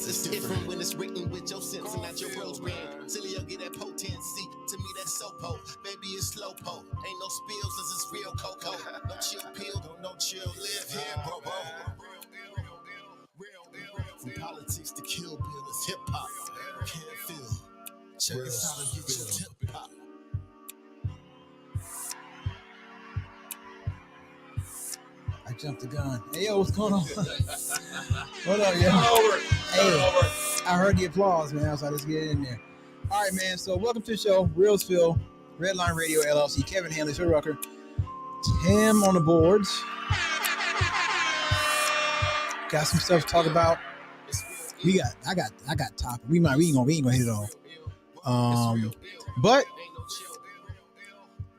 Cause it's different when it's written with your sense and not your bros brand. Till you get that potency. To me, that's so po. Baby, it's slow po. Ain't no spills, this is real cocoa. No chill pill, don't no chill live here, bro. From politics to kill bill is hip hop. Can't feel. Check us out and get your tip pop. I jumped the gun. Hey, yo, what's going on? What up, yo? Hey, I heard the applause, man. So let's get in there. All right, man. So welcome to the show. Reelsville, Redline Radio LLC. Kevin Hanley, Sir Rucker, Tim on the boards. Got some stuff to talk about. I got topic. We ain't gonna hit it all. But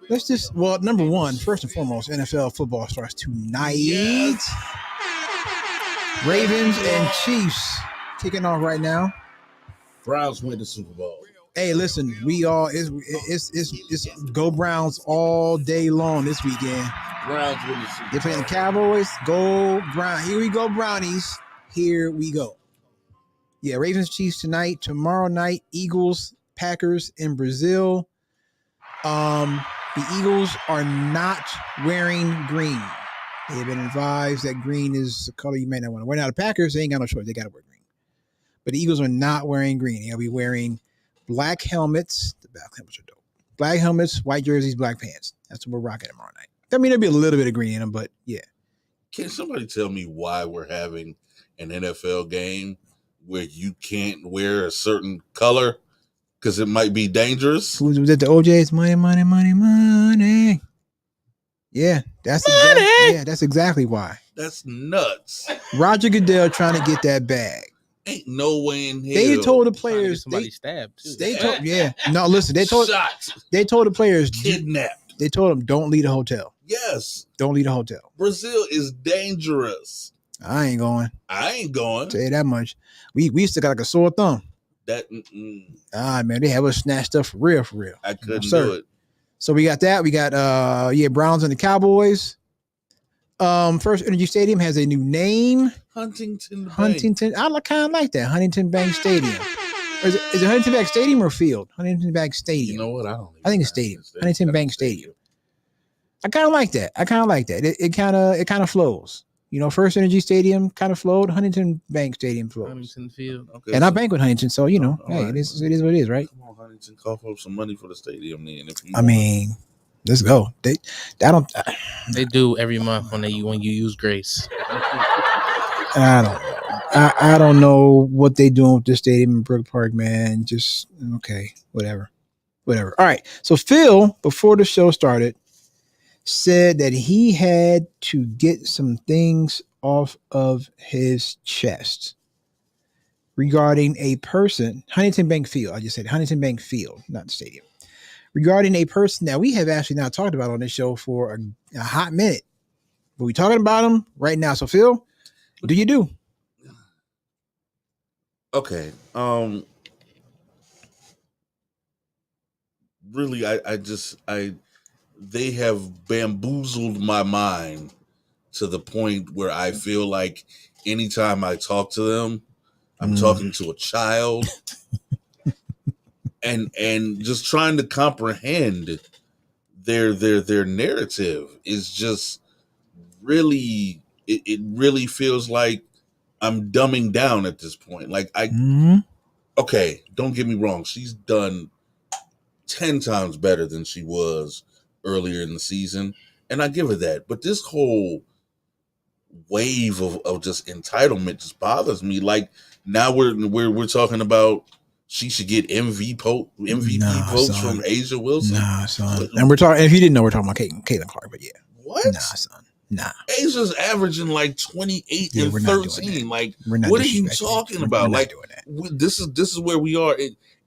let's just number one, first and foremost, NFL football starts tonight. Yes. Ravens and Chiefs kicking off right now. Browns win the Super Bowl. Hey, listen, it's go Browns all day long this weekend. Browns win the Super Bowl. They're playing the Cowboys. Go Brown. Here we go, Brownies. Here we go. Yeah, Ravens Chiefs tonight. Tomorrow night, Eagles Packers in Brazil. The Eagles are not wearing green. They've been advised that green is a color you may not want to wear. Now, the Packers, they ain't got no choice. They got to wear green. But the Eagles are not wearing green. They'll be wearing black helmets. The black helmets are dope. Black helmets, white jerseys, black pants. That's what we're rocking tomorrow night. I mean, there'll be a little bit of green in them, but yeah. Can somebody tell me why we're having an NFL game where you can't wear a certain color because it might be dangerous? Was it the OJ's money? Yeah, that's exactly why. That's nuts. Roger Goodell trying to get that bag. Ain't no way in hell. They told the players somebody stabbed too. They told the players kidnapped. They told them don't leave the hotel. Yes. Don't leave the hotel. Brazil is dangerous. I ain't going. Tell you that much. We still got like a sore thumb. Man, they have us snatched up for real. I couldn't do it. So we got that. We got Browns and the Cowboys. First Energy Stadium has a new name. Huntington. I kind of like that. Huntington Bank Stadium. Or is it Huntington Bank Stadium or Field? Huntington Bank Stadium. You know what? I think it's Stadium. Huntington Bank Stadium. I kind of like that. It kind of flows. You know, First Energy Stadium kind of flowed. Huntington Bank Stadium flows. Huntington Field. Okay, and I bank with Huntington, so you know, hey, right. it is what it is, right? Come on, Huntington, cough up some money for the stadium then. Let's go. They do every month when you use Grace. I don't know what they doing with this stadium in Brook Park, man. Just okay, whatever. All right. So Phil, before the show started, said that he had to get some things off of his chest regarding a person, Huntington Bank Field. I just said Huntington Bank Field, not the stadium. Regarding a person that we have actually not talked about on this show for a hot minute. But we're talking about him right now. So Phil, what do you do? Okay. Really, they have bamboozled my mind to the point where I feel like anytime I talk to them, I'm talking to a child and just trying to comprehend their narrative is just really, it really feels like I'm dumbing down at this point. Like okay, don't get me wrong. She's done 10 times better than she was earlier in the season, and I give her that. But this whole wave of just entitlement just bothers me. Like now we're talking about she should get MVP votes from Asia Wilson. Nah, son. And we're talking. If you didn't know, we're talking about Caitlin Clark. But yeah, what? Nah, son. Nah. Asia's averaging like 28 and 13. Like, what are you talking about? Like, this is where we are.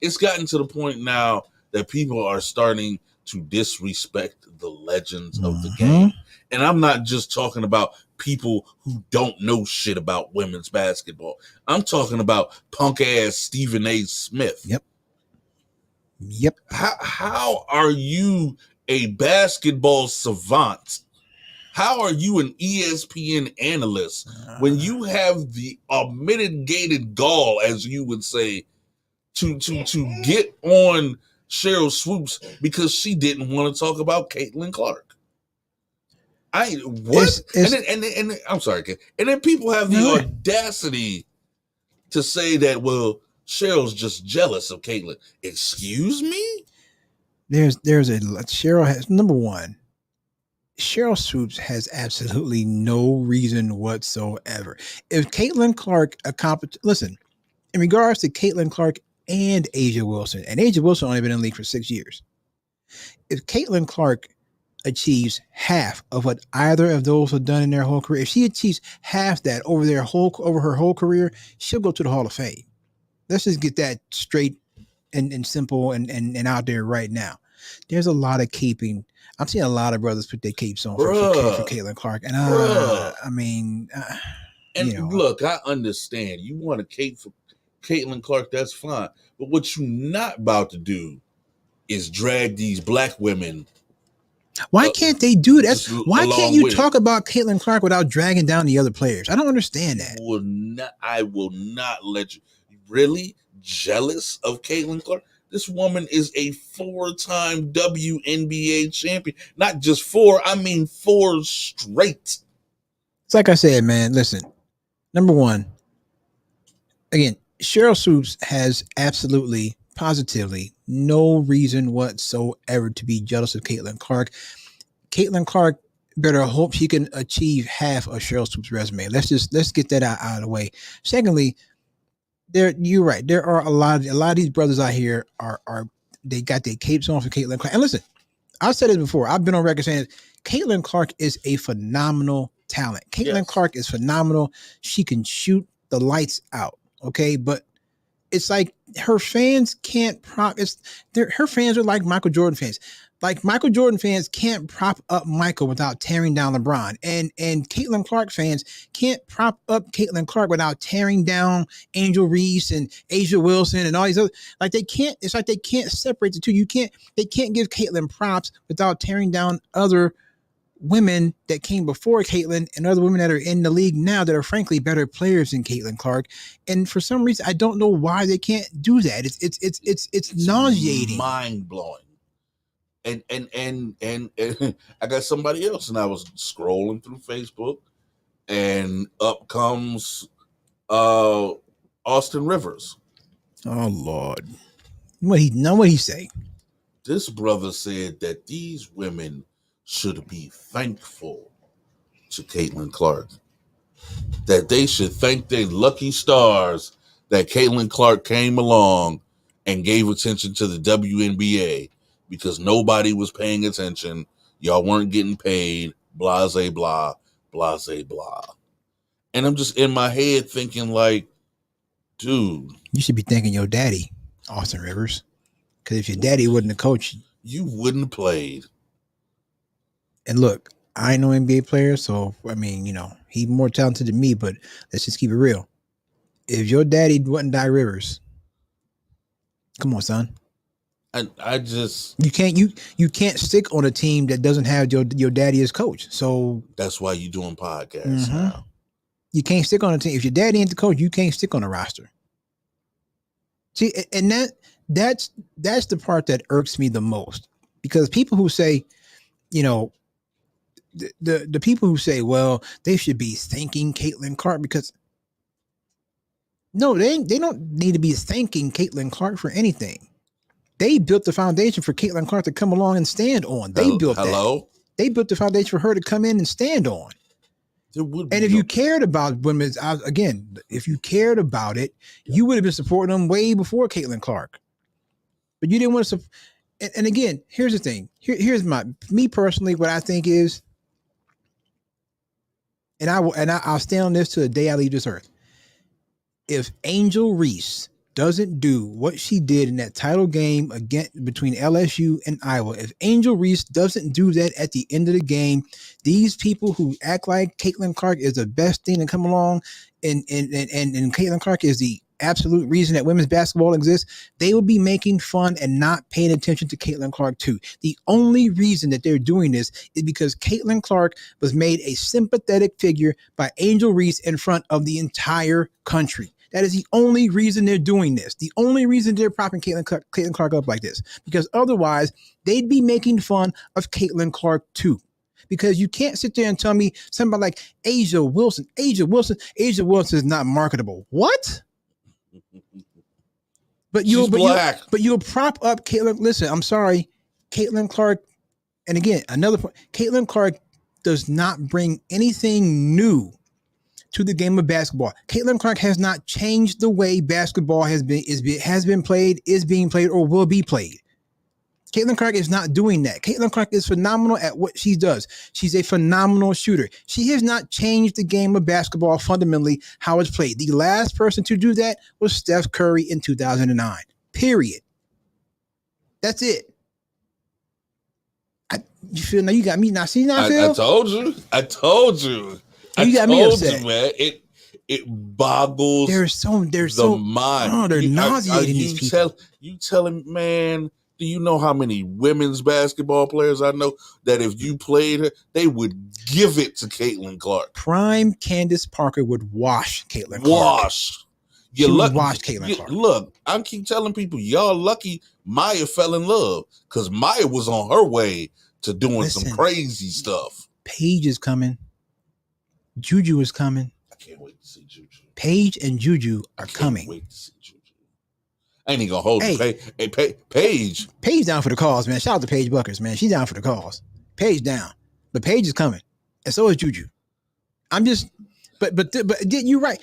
It's gotten to the point now that people are starting to disrespect the legends of the game. And I'm not just talking about people who don't know shit about women's basketball. I'm talking about punk ass Stephen A. Smith. Yep. How are you a basketball savant How are you an ESPN analyst when you have the mitigated gall, as you would say, to get on Cheryl Swoops because she didn't want to talk about Caitlin Clark? What? And then I'm sorry, and then people have the audacity to say that, well, Cheryl's just jealous of Caitlin. Excuse me? There's a Cheryl has number one. Cheryl Swoops has absolutely no reason whatsoever. If Caitlin Clark accomplished, listen, in regards to Caitlin Clark and Asia Wilson, and Asia Wilson only been in the league for 6 years. If Caitlin Clark achieves half of what either of those have done in their whole career, if she achieves half that over her whole career, she'll go to the Hall of Fame. Let's just get that straight and simple and out there right now. There's a lot of caping. I'm seeing a lot of brothers put their capes on for Caitlin Clark, and look, I understand you want a cape for Caitlin Clark. That's fine, but what you're not about to do is drag these black women. Why can't they do that? Why can't you talk about Caitlin Clark without dragging down the other players? I don't understand that. I will not let you. Really jealous of Caitlin Clark? This woman is a 4-time WNBA champion. Not just 4, I mean 4 straight. It's like I said, man, listen. Number one, again, Cheryl Swoops has absolutely, positively no reason whatsoever to be jealous of Caitlin Clark. Caitlin Clark better hope she can achieve half of Cheryl Swoops' resume. Let's get that out of the way. Secondly, you're right. There are a lot of these brothers out here are they got their capes on for Caitlin Clark. And listen, I've said this before. I've been on record saying Caitlin Clark is a phenomenal talent. Caitlin Clark is phenomenal. She can shoot the lights out. Okay, but it's like her fans can't her fans are like Michael Jordan fans. Like Michael Jordan fans can't prop up Michael without tearing down LeBron. And Caitlin Clark fans can't prop up Caitlin Clark without tearing down Angel Reese and Asia Wilson and all these other, like they can't, it's like they can't separate the two. They can't give Caitlin props without tearing down other women that came before Caitlin and other women that are in the league now that are frankly better players than Caitlin Clark. And for some reason, I don't know why they can't do that. It's nauseating, mind blowing. And I got somebody else, and I was scrolling through Facebook, and up comes Austin Rivers. Oh Lord, what he say? This brother said that these women should be thankful to Caitlin Clark, that they should thank their lucky stars that Caitlin Clark came along and gave attention to the WNBA. Because nobody was paying attention. Y'all weren't getting paid. Blase, blah, blase, blah. And I'm just in my head thinking like, dude. You should be thanking your daddy, Austin Rivers. Because if your daddy wasn't a coach, you wouldn't have played. And look, I ain't no NBA player, so, I mean, he's more talented than me, but let's just keep it real. If your daddy wasn't Doc Rivers, come on, son. I just you can't stick on a team that doesn't have your daddy as coach. So that's why you're doing podcasts now. You can't stick on a team if your daddy ain't the coach. You can't stick on a roster. See, and that's the part that irks me the most, because people who say, the people who say, well, they should be thanking Caitlin Clark because no, they don't need to be thanking Caitlin Clark for anything. They built the foundation for Caitlin Clark to come along and stand on. They built that. They built the foundation for her to come in and stand on. And if you cared about women's, again, if you cared about it, you would have been supporting them way before Caitlin Clark. But you didn't want to. And again, here's the thing. Here's me personally, what I think is, and I'll stand on this to the day I leave this earth. If Angel Reese doesn't do what she did in that title game again between LSU and Iowa, if Angel Reese doesn't do that at the end of the game, these people who act like Caitlin Clark is the best thing to come along and Caitlin Clark is the absolute reason that women's basketball exists, they would be making fun and not paying attention to Caitlin Clark too. The only reason that they're doing this is because Caitlin Clark was made a sympathetic figure by Angel Reese in front of the entire country. That is the only reason they're doing this. The only reason they're propping Caitlin Clark up like this, because otherwise they'd be making fun of Caitlin Clark too. Because you can't sit there and tell me somebody like Asia Wilson is not marketable. What? But you'll prop up Caitlin. Listen, I'm sorry, Caitlin Clark. And again, another point, Caitlin Clark does not bring anything new to the game of basketball. Caitlin Clark has not changed the way basketball has been played, is being played, or will be played. Caitlin Clark is not doing that. Caitlin Clark is phenomenal at what she does. She's a phenomenal shooter. She has not changed the game of basketball fundamentally how it's played. The last person to do that was Steph Curry in 2009. Period. That's it. You feel now? You got me now. See now, Phil? I told you. You got me upset, man. It boggles. There's the mind. Oh, they're nauseating these people. You telling, man? Do you know how many women's basketball players I know that if you played her, they would give it to Caitlin Clark? Prime Candace Parker would wash Caitlin Clark. Wash. She would wash Caitlin Clark. Look, I keep telling people, y'all lucky Maya fell in love, because Maya was on her way to doing some crazy stuff. Paige is coming. Juju is coming. I can't wait to see Juju. Paige and Juju are coming. Wait to see Juju. I ain't even gonna hold you. Hey, Paige. Paige down for the cause, man. Shout out to Paige Buckers, man. She's down for the cause. Paige down. But Paige is coming. And so is Juju. I'm just, but you're right.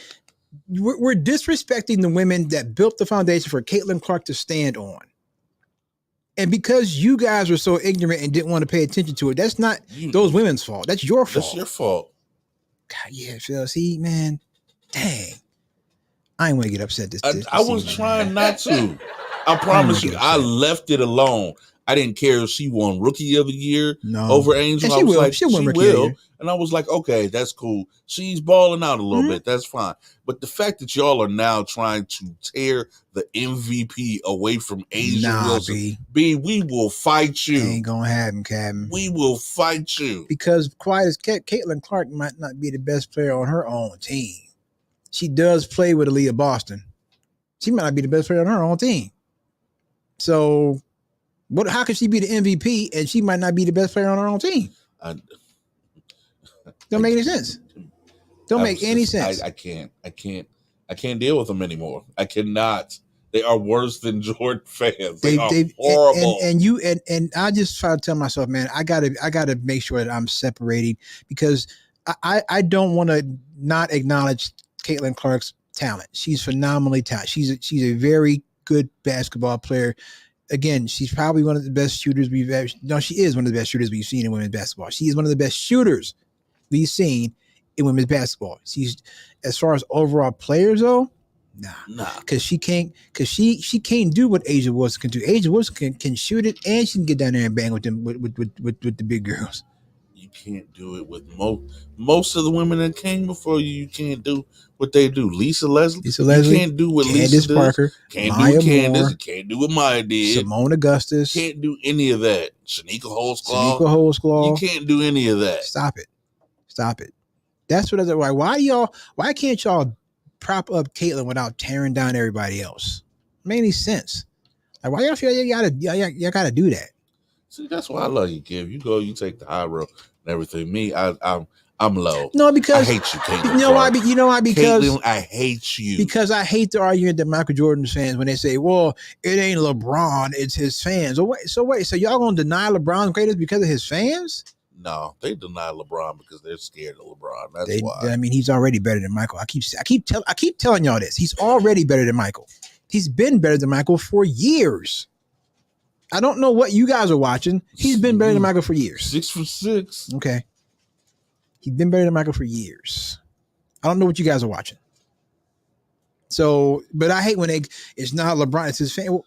We're disrespecting the women that built the foundation for Caitlin Clark to stand on. And because you guys were so ignorant and didn't want to pay attention to it, that's not those women's fault. That's your fault. That's your fault. God, yeah, Phil. See, man, dang. I ain't want to get upset this I was trying not to. I promise you, I left it alone. I didn't care if she won Rookie of the Year over Angel. And she will. And I was like, okay, that's cool. She's balling out a little bit. That's fine. But the fact that y'all are now trying to tear the MVP away from Asia Wilson, B, we will fight you. Ain't gonna happen, Captain. We will fight you. Because quiet as Caitlin Clark might not be the best player on her own team. She does play with Aaliyah Boston. She might not be the best player on her own team. So, how could she be the MVP and she might not be the best player on her own team? Don't make any sense. Don't make any sense. I can't deal with them anymore. I cannot. They are worse than Jordan fans. They are horrible. And I just try to tell myself, man, I gotta make sure that I'm separating, because I don't want to not acknowledge Caitlin Clark's talent. She's phenomenally talented. She's a very good basketball player. Again, she's probably one of the best shooters we've ever. No, she is one of the best shooters we've seen in women's basketball. She is one of the best shooters we've seen in women's basketball. She's, as far as overall players though, nah, because she can't do what Asia Wilson can do. Asia Wilson can shoot it, and she can get down there and bang with them with the big girls. You can't do it with most of the women that came before you. You can't do what they do. Lisa Leslie. You can't do what Candace Lisa Parker. Can't Maya do what Candace. Moore, You can't do what Maya did. Simone Augustus. Can't do any of that. Shanika Holzclaw. You can't do any of that. Stop it. That's what I said. Why can't y'all prop up Caitlin without tearing down everybody else? It made any sense? Like, why y'all feel you gotta do that? See, that's why I love you, Kev. You go, you take the high road and everything. Me, I'm low. No, because I hate you, Caitlin. You know why? Because Caitlin, I hate you. Because I hate the argument that Michael Jordan's fans, when they say, "Well, it ain't LeBron, it's his fans." So y'all gonna deny LeBron's greatness because of his fans? No, they deny LeBron because they're scared of LeBron. That's why. I mean, he's already better than Michael. I keep telling y'all this. He's already better than Michael. He's been better than Michael for years. I don't know what you guys are watching. He's been better than Michael for years. 6 for 6. Okay. He's been better than Michael for years. I don't know what you guys are watching. So, but I hate when it's not LeBron, it's his fan.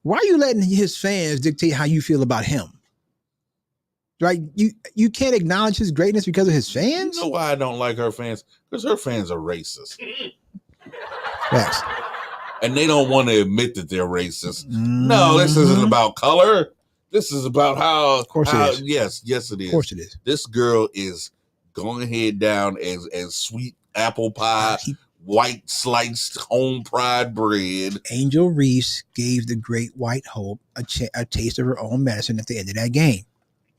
Why are you letting his fans dictate how you feel about him? Right? You can't acknowledge his greatness because of his fans? You know why I don't like her fans? Because her fans are racist. Facts. and they don't want to admit that they're racist. No, this isn't about color. This is about how. Of course it is. Yes, it is. Of course it is. This girl is going head down as sweet apple pie, white sliced home fried bread. Angel Reese gave the Great White Hope a taste of her own medicine at the end of that game.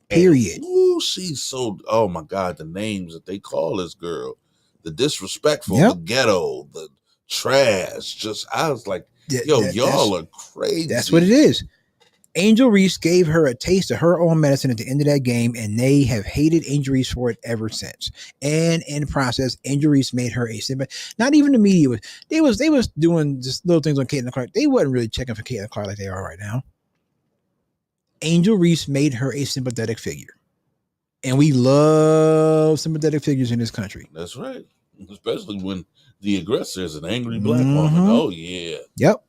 Period. And, ooh, she's so. Oh my God, the names that they call this girl, the disrespectful, the ghetto, the trash. Just I was like, y'all are crazy. That's what it is. Angel Reese gave her a taste of her own medicine at the end of that game, and they have hated Angel Reese for it ever since. And in the process, Angel Reese made her a symbol. Not even the media was. They was doing just little things on Caitlin Clark. They wasn't really checking for Caitlin Clark like they are right now. Angel Reese made her a sympathetic figure, and we love sympathetic figures in this country. That's right, especially when the aggressor is an angry black woman. Oh yeah. Yep.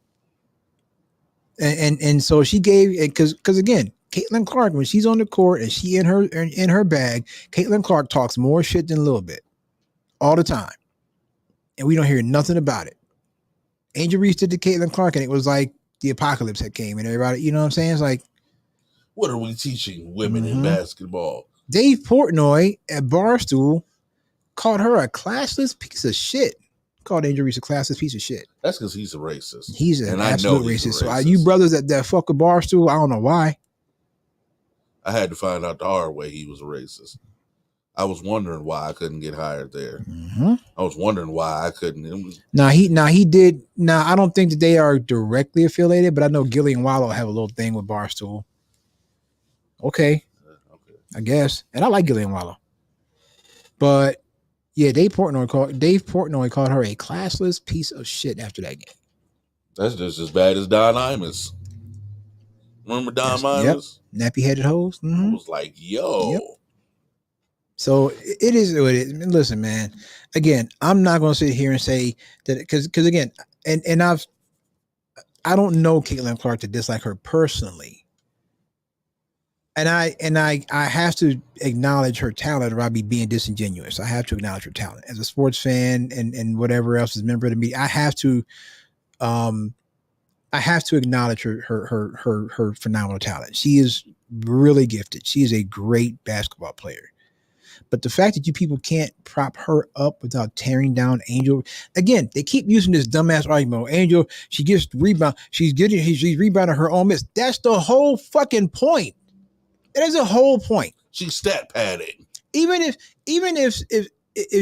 And so she gave it because again, Caitlin Clark, when she's on the court and she in her bag, Caitlin Clark talks more shit than a little bit all the time, and we don't hear nothing about it. Angel Reese did to Caitlin Clark, and it was like the apocalypse had came, and everybody, you know what I'm saying? It's like, what are we teaching women in basketball? Dave Portnoy at Barstool called her a classless piece of shit. Called Angel Reese a classless piece of shit. That's because he's a racist. He's an absolute racist. So you brothers that fuck a Barstool, I don't know why. I had to find out the hard way he was a racist. I was wondering why I couldn't get hired there. I was wondering why I couldn't. He did. Now I don't think that they are directly affiliated, but I know Gilly and Wallow have a little thing with Barstool. Okay. I guess. And I like Gilly and Wallow. But yeah, Dave Portnoy called her a classless piece of shit after that game. That's just as bad as Don Imus. Remember Don Imus? Yep. Nappy headed hoes. I was like, yo. Yep. So it is what it is. Listen, man. Again, I'm not going to sit here and say that because again, and I don't know Caitlin Clark to dislike her personally. And I have to acknowledge her talent, or I'd be being disingenuous. I have to acknowledge her talent as a sports fan and whatever else is member of the media. I have to acknowledge her phenomenal talent. She is really gifted. She is a great basketball player. But the fact that you people can't prop her up without tearing down Angel. Again, they keep using this dumbass argument. Angel, she gets rebound. She's rebounding her own miss. That's the whole fucking point. That is the whole point. She's stat padding. Even if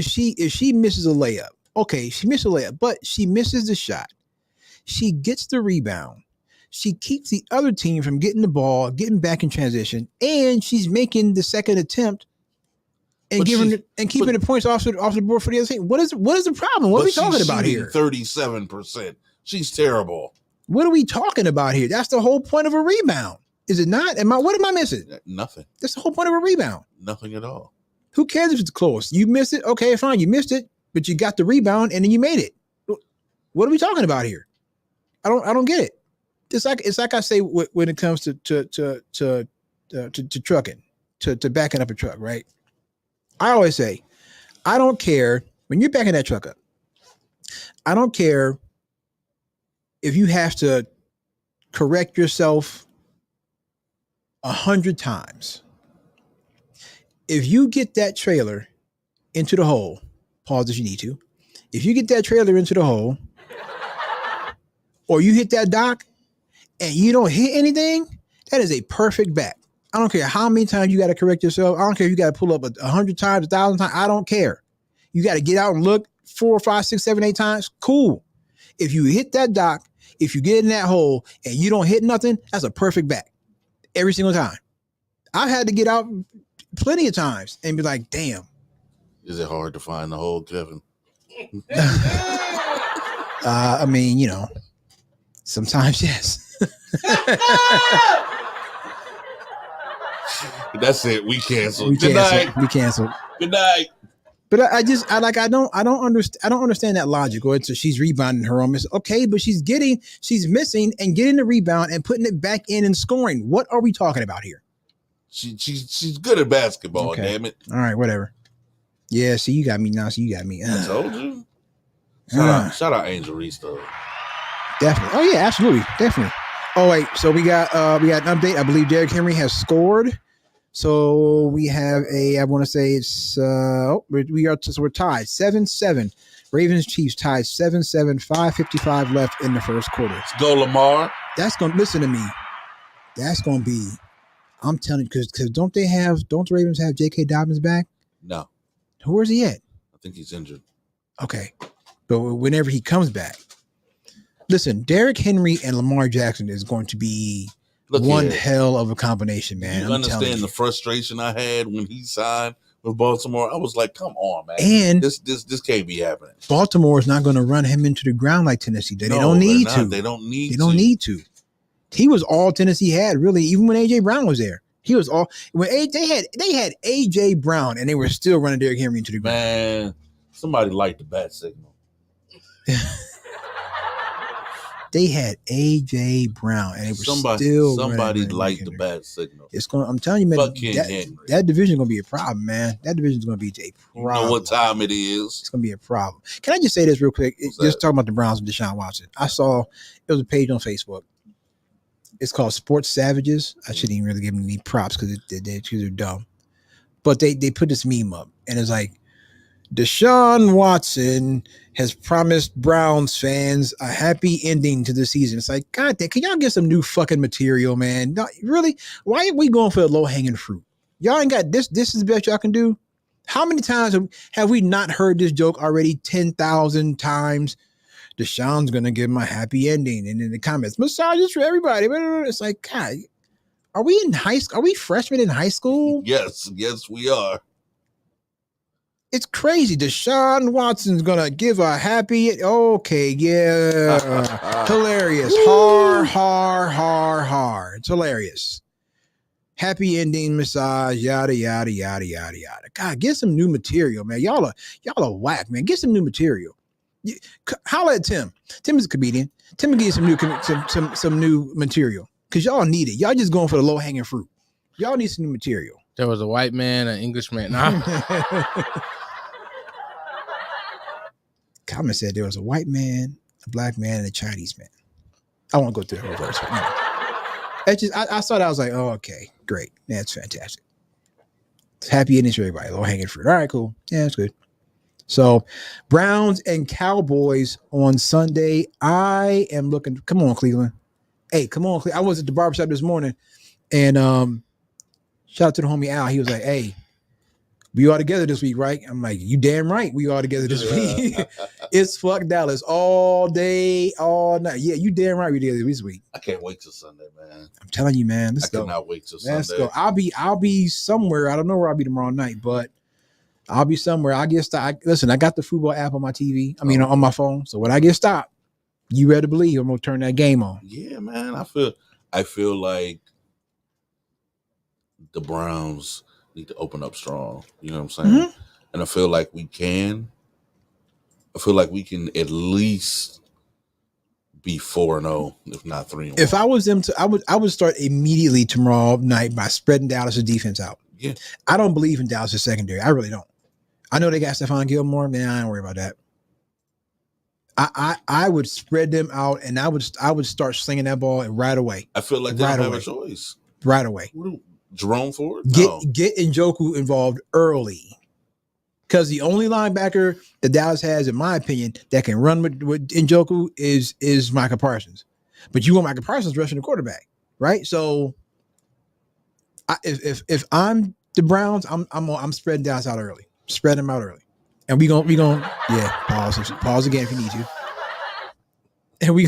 she misses a layup, okay, she missed a layup, but she misses the shot. She gets the rebound. She keeps the other team from getting the ball, getting back in transition, and she's making the second attempt and keeping the points off the board for the other team. What is the problem? What are we talking about here? 37%. She's terrible. What are we talking about here? That's the whole point of a rebound. Is it not? What am I missing? Nothing. That's the whole point of a rebound. Nothing at all. Who cares if it's close? You missed it. Okay, fine. You missed it, but you got the rebound and then you made it. What are we talking about here? I don't get it. It's like I say when it comes to trucking, to backing up a truck, right? I always say, I don't care when you're backing that truck up. I don't care if you have to correct yourself 100 times. If you get that trailer into the hole, pause if you need to. If you get that trailer into the hole, or you hit that dock and you don't hit anything, that is a perfect back. I don't care how many times you got to correct yourself. I don't care if you got to pull up 100 times, 1,000 times. I don't care. You got to get out and look 4, 5, 6, 7, 8 times. Cool. If you hit that dock, if you get in that hole and you don't hit nothing, that's a perfect back. Every single time. I've had to get out plenty of times and be like, damn. Is it hard to find the hole, Kevin? I mean, sometimes yes. That's it. We canceled. We canceled. Good night. But I don't understand that logic. Or she's rebounding her own miss. Okay, but she's missing and getting the rebound and putting it back in and scoring. What are we talking about here? She's good at basketball. Okay. Damn it. All right, whatever. Yeah, see, you got me now. I told you. Shout out Angel Reese though. Definitely. Oh yeah, absolutely, definitely. Oh wait, so we got an update. I believe Derrick Henry has scored. So we have I want to say it's we're tied 7-7. Ravens Chiefs tied 7-7. 5:55 left in the first quarter. Let's go, Lamar. That's gonna listen to me. That's gonna be. I'm telling you, because don't the Ravens have J.K. Dobbins back? No. Where's he at? I think he's injured. Okay, but whenever he comes back, listen, Derrick Henry and Lamar Jackson is going to be one hell of a combination, man. You understand the frustration I had when he signed with Baltimore? I was like, come on, man. And this can't be happening. Baltimore is not going to run him into the ground like Tennessee. They don't need to. They don't need to. He was all Tennessee had, really, even when A.J. Brown was there. He was all when they had A.J. Brown and they were still running Derrick Henry into the ground. Man, somebody liked the bat signal. They had A.J. Brown, and they were still somebody liked the bad signal. I'm telling you, man, that division is going to be a problem, man. That division is going to be a problem. You know what time it is. It's going to be a problem. Can I just say this real quick? Just talking about the Browns and Deshaun Watson. I saw, it was a page on Facebook. It's called Sports Savages. I shouldn't even really give them any props because they're dumb. But they put this meme up, and it's like, Deshaun Watson has promised Browns fans a happy ending to the season. It's like, God damn, can y'all get some new fucking material, man? No, really? Why are we going for the low-hanging fruit? Y'all ain't got this. This is the best y'all can do. How many times have we not heard this joke already? 10,000 times. Deshaun's going to give him a happy ending. And in the comments, massages for everybody. It's like, God, are we in high school? Are we freshmen in high school? Yes, we are. It's crazy. Deshaun Watson's gonna give a happy. Okay, yeah, hilarious. Har. It's hilarious. Happy ending, massage, yada yada yada yada yada. God, get some new material, man. Y'all are whack, man. Get some new material. Holla at Tim. Tim is a comedian. Tim will get you some new material because y'all need it. Y'all just going for the low hanging fruit. Y'all need some new material. There was a white man, an Englishman. Comment said there was a white man, a black man, and a Chinese man. I won't go through the whole verse. It's just I saw that. I was like, oh, okay, great. That's fantastic. It's happy endings for everybody. Low hanging fruit. All right, cool. Yeah, that's good. So, Browns and Cowboys on Sunday. I am looking. Come on, Cleveland. Hey, come on, Cleveland. I was at the barbershop this morning, and shout out to the homie Al. He was like, hey, we all together this week, right? I'm like, you damn right we all together this week. It's fuck Dallas all day, all night. Yeah, you damn right we together this week. I can't wait till Sunday, man. I'm telling you, man. I cannot wait till Sunday. Let's go. I'll be somewhere. I don't know where I'll be tomorrow night, but I'll be somewhere. Listen, I got the football app on my TV. I mean, on my phone. So when I get stopped, you better believe I'm gonna turn that game on. Yeah, man. I feel like the Browns need to open up strong. You know what I'm saying? Mm-hmm. And I feel like we can at least be 4-0, if not 3-1. If I was them, I would start immediately tomorrow night by spreading Dallas' defense out. Yeah, I don't believe in Dallas' secondary. I really don't. I know they got Stephon Gilmore, man. I don't worry about that. I would spread them out, and I would start slinging that ball right away. I feel like they don't have a choice. Right away. Jerome Ford? Get Njoku involved early. Because the only linebacker that Dallas has, in my opinion, that can run with Njoku is Micah Parsons. But you want Micah Parsons rushing the quarterback, right? So if I'm the Browns, I'm spreading Dallas out early. Spread them out early. And we gonna pause again if you need to. And we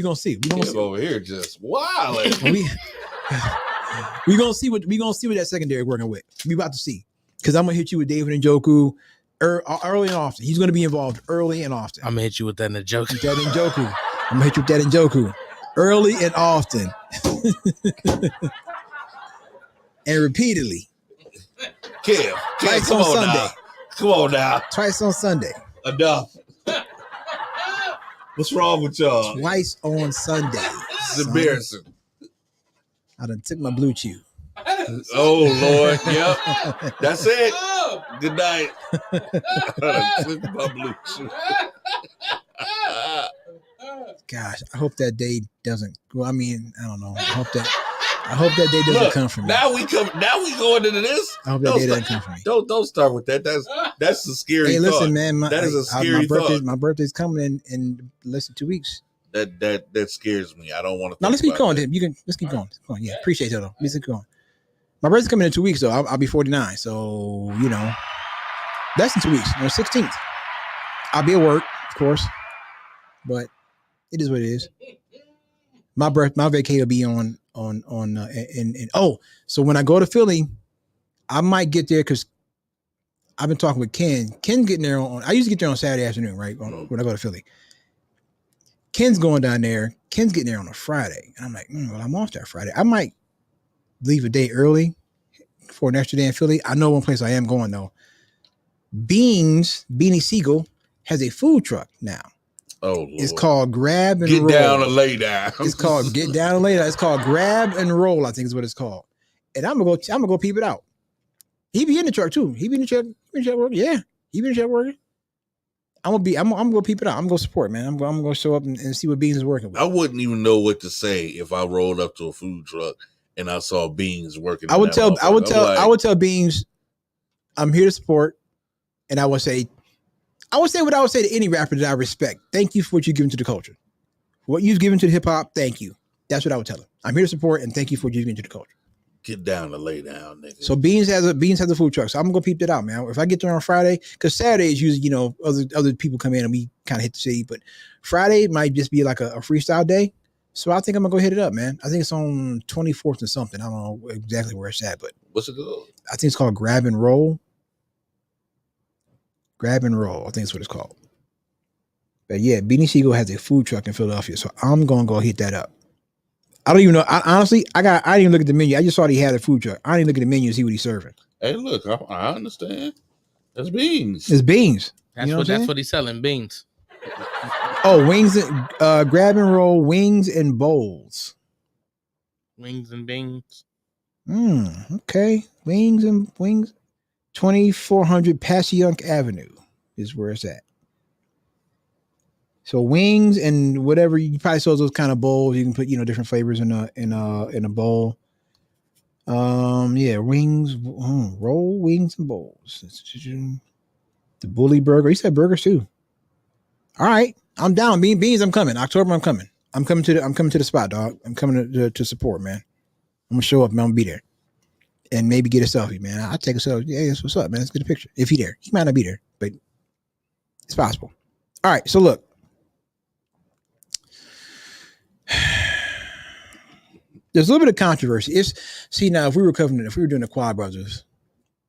gonna see. We gonna see over here just wilding. We gonna see what that secondary working with. We about to see, because I'm gonna hit you with David Njoku early and often. He's gonna be involved early and often. I'm gonna hit you with that Njoku. I'm gonna hit you with that Njoku early and often, and repeatedly. Kim, twice on Sunday. Now. Come on now. Twice on Sunday. Enough. What's wrong with y'all? Twice on Sunday. It's embarrassing. I done took my blue chew. Oh, Lord. Yep. That's it. Good night. I done took my blue chew. Gosh, I hope that day doesn't. Well, I mean, I don't know. I hope that day doesn't come for me. Now we going into this. I hope that day doesn't come for me. Don't start with that. That's a scary. Hey, listen, thought. man. That is a scary thought. My birthday's coming in less than 2 weeks. That scares me. I don't want to. Now let's keep going. Let's keep going. Yeah, appreciate it though. Let's keep going. My birthday's coming in 2 weeks, though. I'll be 49. So less than 2 weeks. On the 16th, I'll be at work, of course, but it is what it is. My vacay will be on. So when I go to Philly, I might get there because I've been talking with Ken. Ken's getting there I usually get there on Saturday afternoon, right? When I go to Philly. Ken's going down there. Ken's getting there on a Friday. And I'm like, well, I'm off that Friday. I might leave a day early for an extra day in Philly. I know one place I am going, though. Beanie Siegel has a food truck now. Oh, Lord. It's called Grab and Roll. Get down and lay down. It's called Get Down and Lay Down. It's called Grab and Roll, I think is what it's called. And I'm gonna go peep it out. He be in the truck too. He be in the truck working. Yeah, he be in the truck working. I'm gonna peep it out. I'm gonna support, man. I'm gonna show up and see what Beans is working with. I wouldn't even know what to say if I rolled up to a food truck and I saw Beans working. I would tell Beans, I'm here to support, and I would say what I would say to any rapper that I respect. Thank you for what you've given to the culture. What you've given to the hip hop, thank you. That's what I would tell him. I'm here to support and thank you for what you've given to the culture. Get down and lay down, nigga. So Beans has a food truck. So I'm gonna go peep that out, man. If I get there on Friday, because Saturday is usually, other people come in and we kind of hit the city, but Friday might just be like a freestyle day. So I think I'm gonna go hit it up, man. I think it's on 24th and something. I don't know exactly where it's at, but what's it called? I think it's called Grab and Roll. Grab and Roll, I think that's what it's called. But yeah, Beanie Siegel has a food truck in Philadelphia, so I'm gonna go hit that up. I don't even know. I didn't even look at the menu. I just saw he had a food truck. I didn't look at the menu and see what he's serving. Hey, look, I understand. That's Beans. It's Beans. That's what he's selling, beans. Oh, wings and Grab and Roll, wings and bowls. Wings and beans. Okay. Wings. 2400 Passyunk Avenue is where it's at. So wings and whatever, you probably saw those kind of bowls. You can put, different flavors in a bowl. Yeah, wings, roll, wings and bowls. The Bully Burger. He said burgers too. All right, I'm down. Beans, I'm coming. October, I'm coming. I'm coming to the spot, dog. I'm coming to support, man. I'm gonna show up, man. I'm gonna be there, and maybe get a selfie, man. I'll take a selfie. Yeah, that's what's up, man. Let's get a picture. If he's there, he might not be there, but it's possible. All right, so look. There's a little bit of controversy. Now if we were doing the Quad Brothers,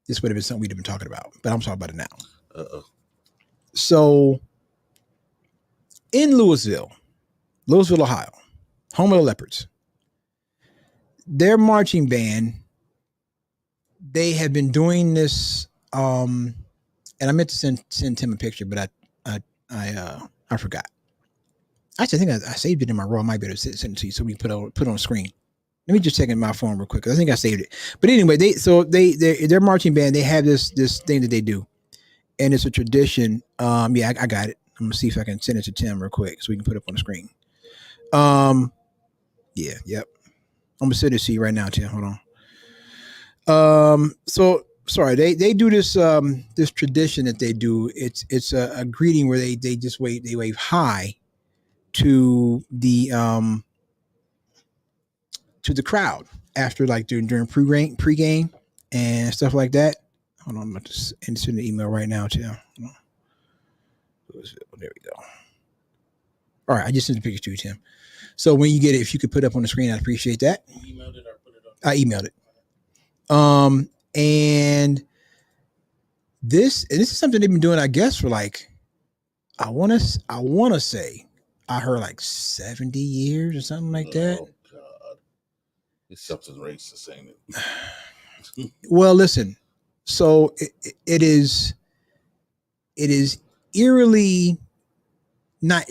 this would have been something we'd have been talking about. But I'm talking about it now. So in Louisville, Ohio, home of the Leopards, their marching band, they have been doing this. And I meant to send Tim a picture, but I forgot. Actually, I think I saved it in my roll. I might be able to send it to you so we put it on screen. Let me just check in my phone real quick. I think I saved it. But anyway, their marching band, they have this thing that they do, and it's a tradition. Yeah, I got it. I'm gonna see if I can send it to Tim real quick so we can put it up on the screen. Yeah, yep. I'm gonna send it to you right now, Tim. Hold on. So sorry, they do this this tradition that they do. It's a greeting where they just wave high to the crowd after, like, during pregame and stuff like that. Hold on, I'm about to send an email right now to him. There we go. All right, I just sent the picture to you, Tim. So when you get it, if you could put it up on the screen, I'd appreciate that. You emailed it or put it up? I emailed it. And this is something they've been doing, I guess, for like, I want to say, I heard like 70 years or something like that. Oh God, it's something racist, ain't it? Well, listen. So it is eerily not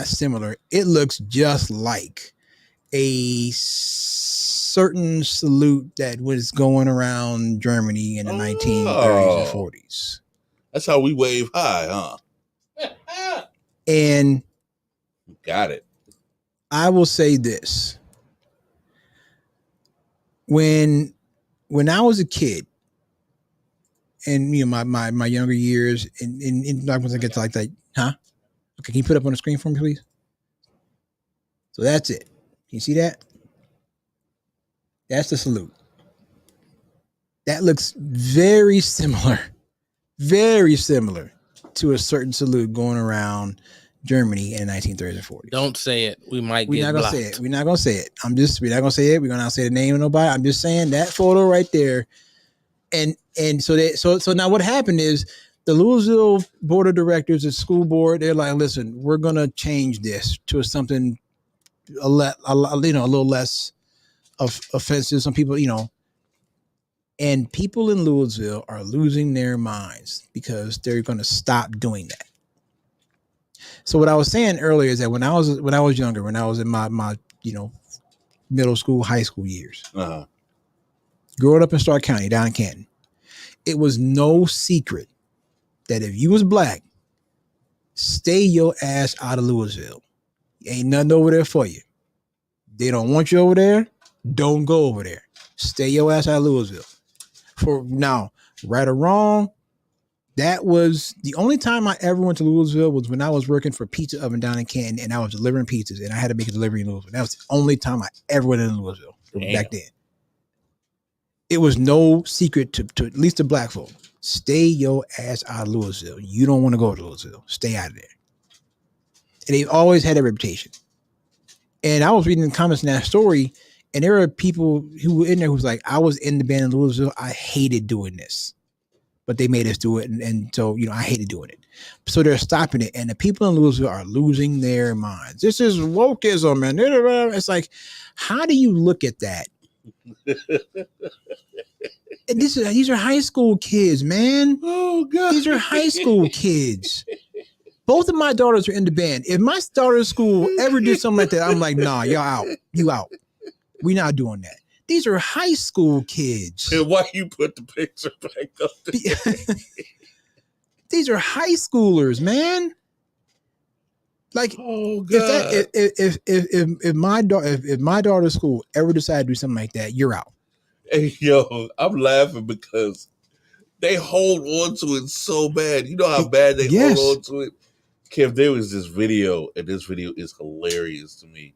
similar. It looks just like a certain salute that was going around Germany in the 1930s and 40s. That's how we wave high, huh? And Got it. I will say this. When I was a kid, and my younger years, and like once I get to like that, huh? Okay, can you put up on the screen for me, please? So that's it. Can you see that? That's the salute. That looks very similar to a certain salute going around Germany in the 1930s and 40s. Don't say it. We might We're get not gonna blocked. say it. We're not gonna say it. We're not gonna say it. We're gonna not say the name of nobody. I'm just saying that photo right there. And so now what happened is the Louisville Board of Directors, the school board, they're like, listen, we're gonna change this to something a little less offensive. Some people, and people in Louisville are losing their minds because they're gonna stop doing that. So what I was saying earlier is that when I was younger, when I was in my middle school, high school years, growing up in Stark County down in Canton, it was no secret that if you was black, stay your ass out of Louisville. Ain't nothing over there for you. They don't want you over there. Don't go over there. Stay your ass out of Louisville. For now, right or wrong, that was the only time I ever went to Louisville was when I was working for Pizza Oven down in Canton, and I was delivering pizzas, and I had to make a delivery in Louisville. That was the only time I ever went in Louisville back then. It was no secret to at least the black folk. Stay your ass out of Louisville. You don't want to go to Louisville. Stay out of there. And they've always had a reputation. And I was reading the comments in that story, and there were people who were in there who's like, I was in the band in Louisville. I hated doing this. But they made us do it. And so, I hated doing it. So they're stopping it. And the people in Louisville are losing their minds. This is wokeism, man. It's like, how do you look at that? And these are high school kids, man. Oh, God. These are high school kids. Both of my daughters are in the band. If my daughter's school ever did something like that, I'm like, nah, y'all out. You out. We're not doing that. These are high school kids. And why you put the picture back up there? These are high schoolers, man. Like, oh, God. if my daughter's school ever decided to do something like that, you're out. Hey, yo, I'm laughing because they hold on to it so bad. You know how bad they hold on to it? Kev, there was this video, and this video is hilarious to me.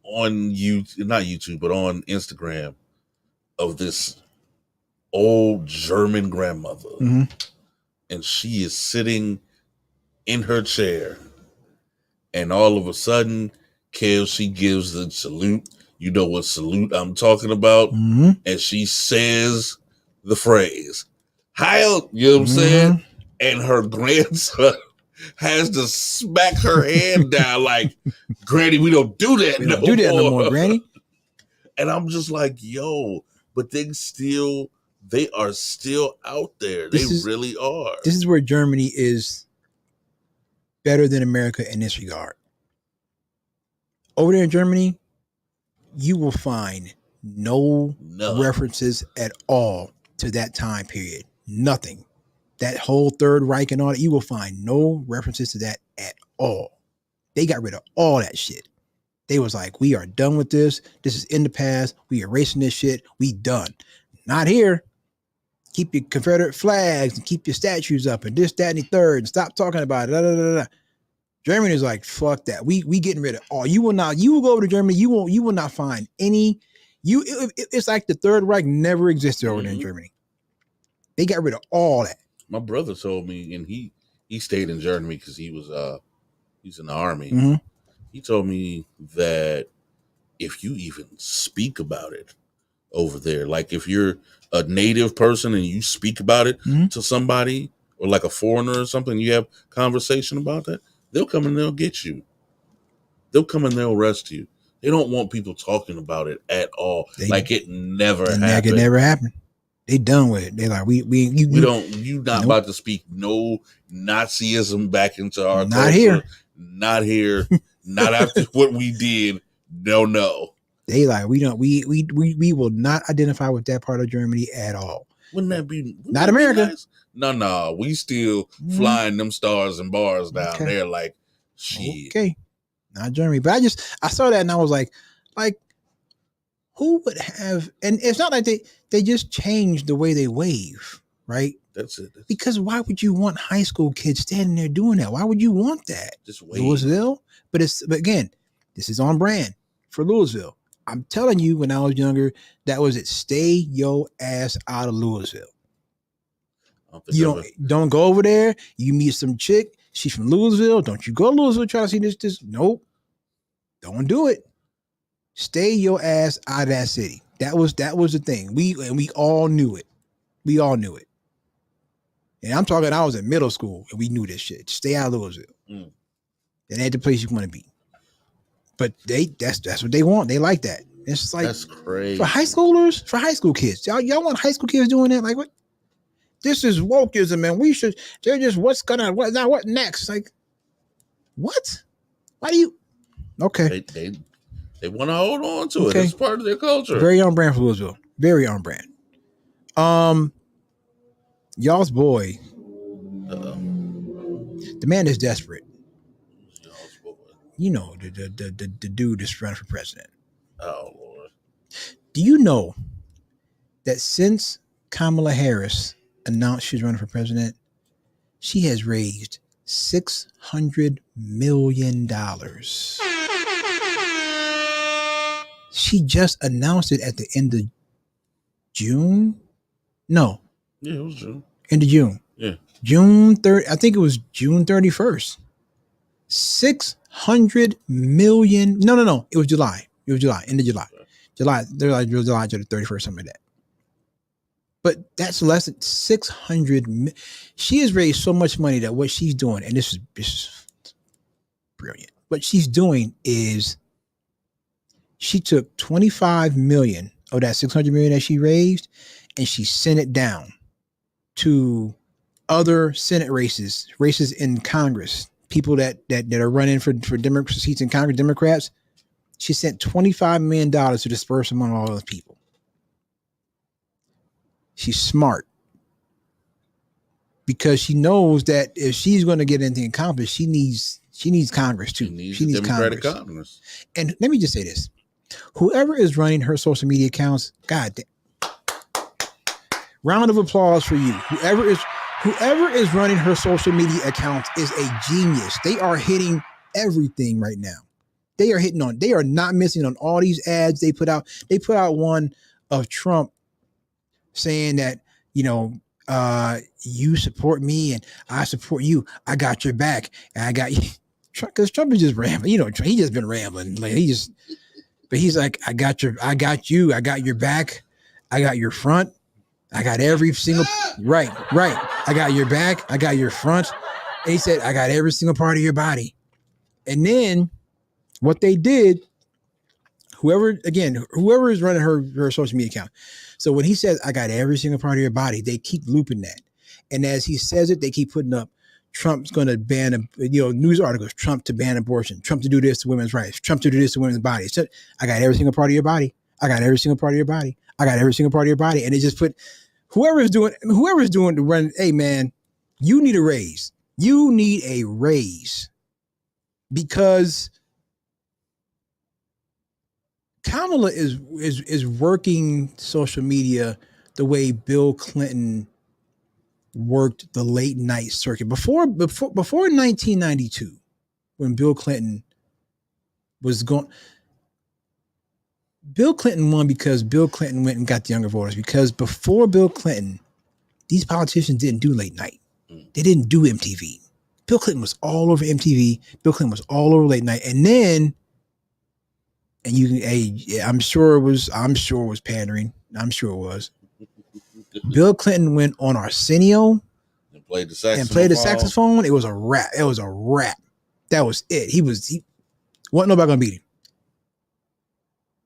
On not YouTube, but on Instagram, of this old German grandmother. Mm-hmm. And she is sitting in her chair. And all of a sudden, Kev, she gives the salute. You know what salute I'm talking about? Mm-hmm. And she says the phrase, Heil, you know what I'm saying? And her grandson has to smack her hand down like, Granny, we don't do that We don't do that no more, Granny. And I'm just like, yo, but they are still out there. They really are. This is where Germany is better than America in this regard. Over there in Germany, you will find no references at all to that time period. Nothing. That whole Third Reich and all that, you will find no references to that at all. They got rid of all that shit. They was like, we are done with this. This is in the past. We erasing this shit. We done. Not here. Keep your Confederate flags and keep your statues up and this, that, and the third. And stop talking about it. Da, da, da, da. Germany is like, fuck that. We getting rid of all. You will go over to Germany. You will not find any. It's like the Third Reich never existed over there in Germany. They got rid of all that. My brother told me, and he stayed in Germany because he's in the army. Mm-hmm. He told me that if you even speak about it over there, like if you're a native person and you speak about it to somebody or like a foreigner or something, you have conversation about that, they'll come and they'll get you. They'll come and they'll arrest you. They don't want people talking about it at all. It never happened. It never happened. They done with it. They like, you're not about to speak no Nazism back into our not culture. Here. Not here. Not after what we did. No. They like, we will not identify with that part of Germany at all. Wouldn't that be not America? Nice? No. We still flying them stars and bars down there like shit. Okay. not Germany. But I saw that and I was like, who would have? And it's not like they just changed the way they wave, right? That's it. Because why would you want high school kids standing there doing that? Why would you want that? Just wave. Louisville, but again, this is on brand for Louisville. I'm telling you, when I was younger, that was it. Stay your ass out of Louisville. You don't go over there. You meet some chick. She's from Louisville. Don't you go to Louisville try to see this? Nope. Don't do it. Stay your ass out of that city. That was the thing. We all knew it. We all knew it. And I'm talking, I was in middle school and we knew this shit. Stay out of Louisville. That ain't the place you want to be. But that's what they want. They like that. It's just like, that's crazy. For high schoolers, for high school kids. Y'all want high school kids doing that? Like, what? This is wokeism, man. They're just, what next? Like, what? Why do you? Okay. They want to hold on to it. It's part of their culture. Very on brand for Louisville. Very on brand. Y'all's boy. The man is desperate. Y'all's boy. You know, the dude that's running for president. Oh Lord. Do you know that since Kamala Harris announced she's running for president, she has raised $600 million. She just announced it at the end of June. No. Yeah, it was June. End of June. Yeah. June 30. I think it was June 31st. 600 million. No. It was July. End of July. They're like July to the 31st, something like that. But that's less than 600. She has raised so much money that what she's doing, and this is brilliant. What she's doing is she took 25 million of that 600 million that she raised, and she sent it down to other Senate races in Congress, people that are running for seats in Congress, Democrats. She sent $25 million to disperse among all those people. She's smart because she knows that if she's going to get anything accomplished, she needs Congress too. She needs Congress. And let me just say this: whoever is running her social media accounts, God damn, round of applause for you. Whoever is running her social media accounts is a genius. They are hitting everything right now. They are not missing on all these ads they put out. They put out one of Trump saying that, you support me and I support you. I got your back and I got you. Because Trump is just rambling. He just been rambling. But he's like, I got you. I got your back. I got your front. I got every single, right. I got your back. I got your front. And he said, I got every single part of your body. And then what they did, whoever is running her social media account. So when he says, I got every single part of your body, they keep looping that. And as he says it, they keep putting up, Trump's going to ban, news articles, Trump to ban abortion, Trump to do this to women's rights, Trump to do this to women's bodies. So, I got every single part of your body. I got every single part of your body. I got every single part of your body. And they just put whoever's doing the run. Hey man, you need a raise. You need a raise because Kamala is working social media the way Bill Clinton worked the late night circuit before 1992, when Bill Clinton was going. Bill Clinton won because Bill Clinton went and got the younger voters. Because before Bill Clinton, these politicians didn't do late night. They didn't do MTV. Bill Clinton was all over MTV. Bill Clinton was all over late night, and then. And I'm sure it was pandering. I'm sure it was. Bill Clinton went on Arsenio and played the saxophone. It was a rap. That was it. He wasn't nobody gonna beat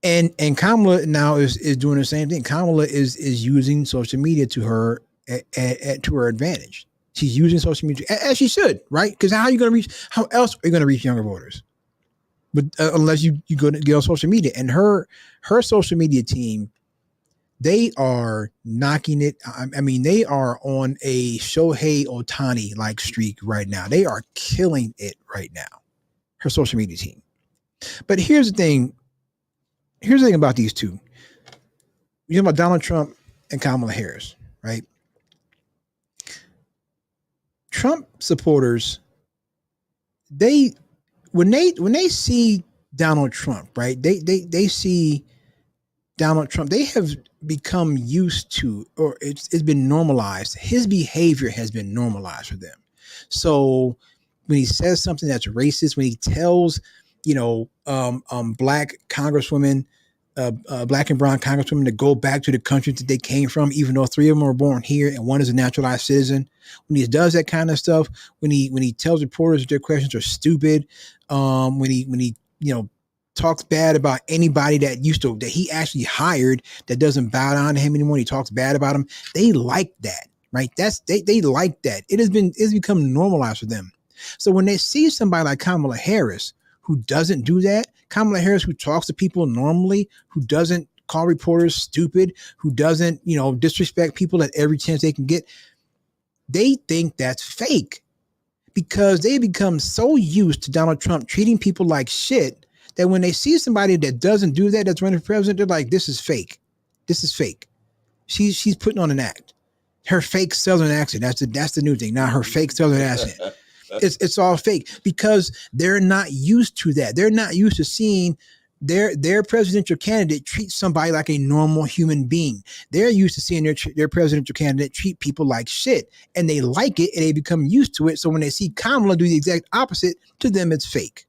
him. And Kamala now is doing the same thing. Kamala is using social media to her advantage. She's using social media as she should, right? Because how else are you gonna reach younger voters? But unless you go to get on social media, and her social media team, they are knocking it. I mean, they are on a Shohei Ohtani like streak right now. They are killing it right now. Her social media team. But here's the thing. Here's the thing about these two. You know about Donald Trump and Kamala Harris, right? Trump supporters, when they see Donald Trump, right? They see Donald Trump. They have become used to, or it's been normalized. His behavior has been normalized for them. So when he says something that's racist, when he tells, black congresswomen, black and brown congresswomen to go back to the country that they came from, even though 3 of them were born here and 1 is a naturalized citizen. When he does that kind of stuff, when he tells reporters that their questions are stupid, when he talks bad about anybody that he actually hired that doesn't bow down to him anymore, he talks bad about him. They like that, right? They like that. It's become normalized for them. So when they see somebody like Kamala Harris who doesn't do that, Kamala Harris who talks to people normally, who doesn't call reporters stupid, who doesn't, disrespect people at every chance they can get, they think that's fake because they become so used to Donald Trump treating people like shit that when they see somebody that doesn't do that, that's running for president, they're like, this is fake. This is fake. She's putting on an act. Her fake Southern accent. That's the new thing. Now her fake Southern accent. It's all fake because they're not used to that. They're not used to seeing their presidential candidate treat somebody like a normal human being. They're used to seeing their presidential candidate treat people like shit, and they like it and they become used to it. So when they see Kamala do the exact opposite, to them it's fake.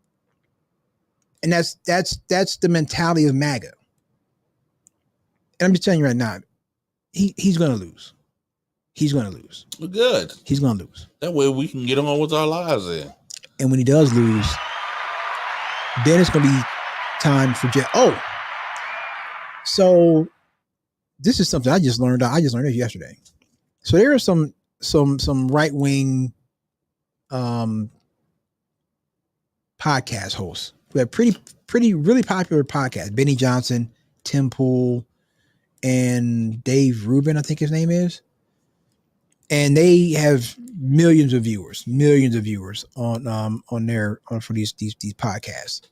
And that's the mentality of MAGA. And I'm just telling you right now, he's going to lose. He's going to lose. Good. He's going to lose. That way we can get on with our lives then. And when he does lose, then it's going to be time for so this is something I just learned it yesterday. So there are some right-wing podcast hosts who have pretty really popular podcasts. Benny Johnson, Tim Pool, and Dave Rubin, I think his name is. And they have millions of viewers on for these podcasts.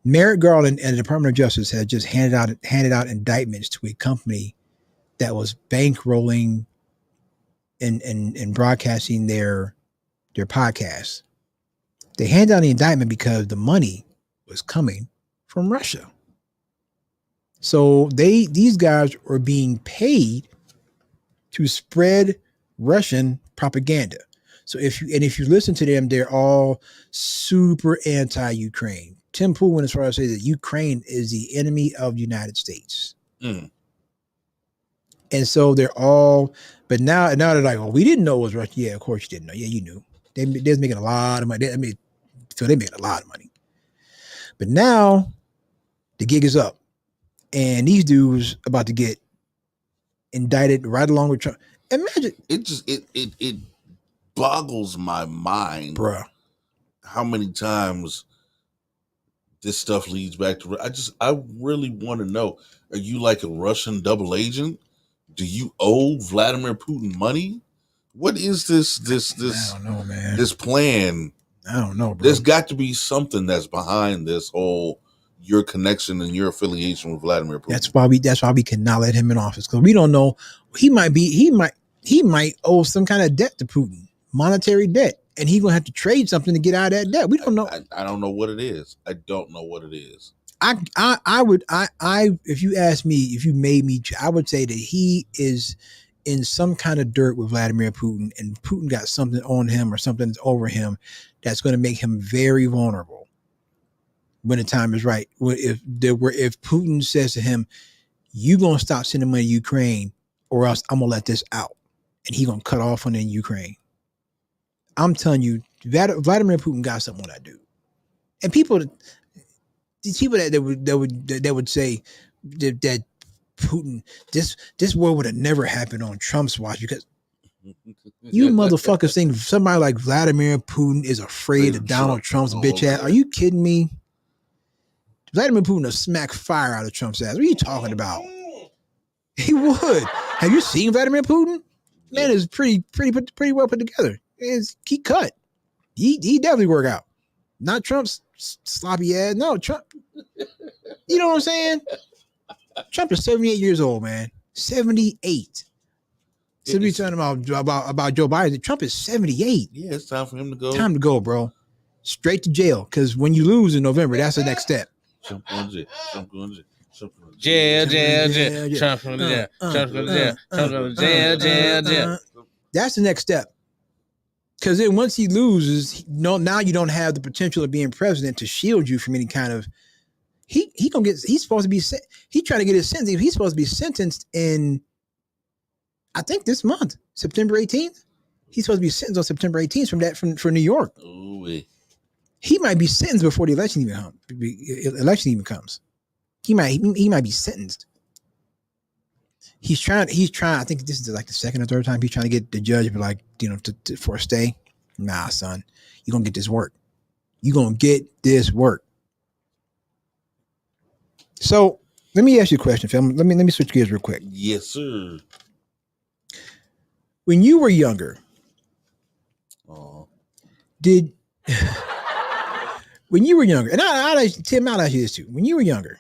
Merrick Garland and the Department of Justice had just handed out indictments to a company that was bankrolling and broadcasting their podcasts. They handed out the indictment because the money was coming from Russia. So these guys were being paid to spread Russian propaganda. So if you listen to them, they're all super anti-Ukraine. Tim Pool went as far as to say that Ukraine is the enemy of the United States. Mm. And so they're all, but now they're like, oh, we didn't know it was Russia. Yeah, of course you didn't know. Yeah, you knew. They're making a lot of money. So they made a lot of money. But now the gig is up. And these dudes about to get indicted right along with Trump. Imagine. It boggles my mind, bruh, how many times this stuff leads back to. I really want to know: are you like a Russian double agent? Do you owe Vladimir Putin money? What is this? I don't know, man. This plan. I don't know, bro. There's got to be something that's behind this whole your connection and your affiliation with Vladimir Putin. That's why we cannot let him in office, because we don't know. He might owe some kind of debt to Putin, monetary debt, and he's gonna have to trade something to get out of that debt. We don't know. I don't know what it is. I don't know what it is. I would if you asked me, if you made me, I would say that he is in some kind of dirt with Vladimir Putin, and Putin got something on him or something that's over him that's going to make him very vulnerable when the time is right. If Putin says to him, "You gonna stop sending money to Ukraine, or else I'm gonna let this out," and he gonna cut off on the Ukraine. I'm telling you, Vladimir Putin got something on that dude. And these people that would say that Putin, this war would have never happened on Trump's watch, because you motherfuckers think somebody like Vladimir Putin is afraid of Donald Trump's bitch ass. Are you kidding me? Vladimir Putin would smack fire out of Trump's ass. What are you talking about? He would. Have you seen Vladimir Putin? Man is pretty well put together. He cut. He definitely work out. Not Trump's sloppy ass. No, Trump. You know what I'm saying? Trump is 78 years old, man. 78. So we talking about Joe Biden. Trump is 78. Yeah, it's time for him to go. Time to go, bro. Straight to jail. Because when you lose in November, that's the next step. Trump going to jail. Trump going to jail. Jail. Trump going to jail. Trump going to jail. Trump going to jail. That's the next step. Because then once he loses, now you don't have the potential of being president to shield you from any kind of. He's supposed to be. He's trying to get his sentence. He's supposed to be sentenced in, I think this month, September 18th. He's supposed to be sentenced on September 18th for New York. Ooh, he might be sentenced before the election even comes. He might be sentenced. He's trying. I think this is like the second or third time he's trying to get the judge to be like, for a stay. Nah, son, you're gonna get this work. You're gonna get this work. So let me ask you a question, Phil. Let me switch gears real quick. Yes, sir. When you were younger, when you were younger, and I'll ask you this too. When you were younger,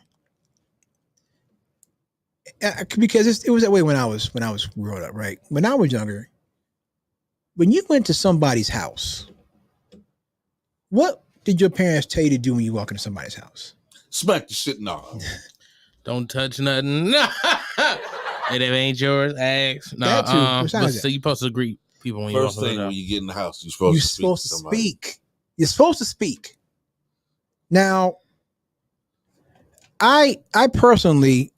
because it was that way when I was growing up, right? When I was younger, when you went to somebody's house, what did your parents tell you to do when you walk into somebody's house? Smack the shit now. Don't touch nothing. And if it ain't yours, ask. No, so you supposed to greet people when you walk in. First thing when you get in the house, you're supposed to speak. You're supposed to speak. Now, I personally,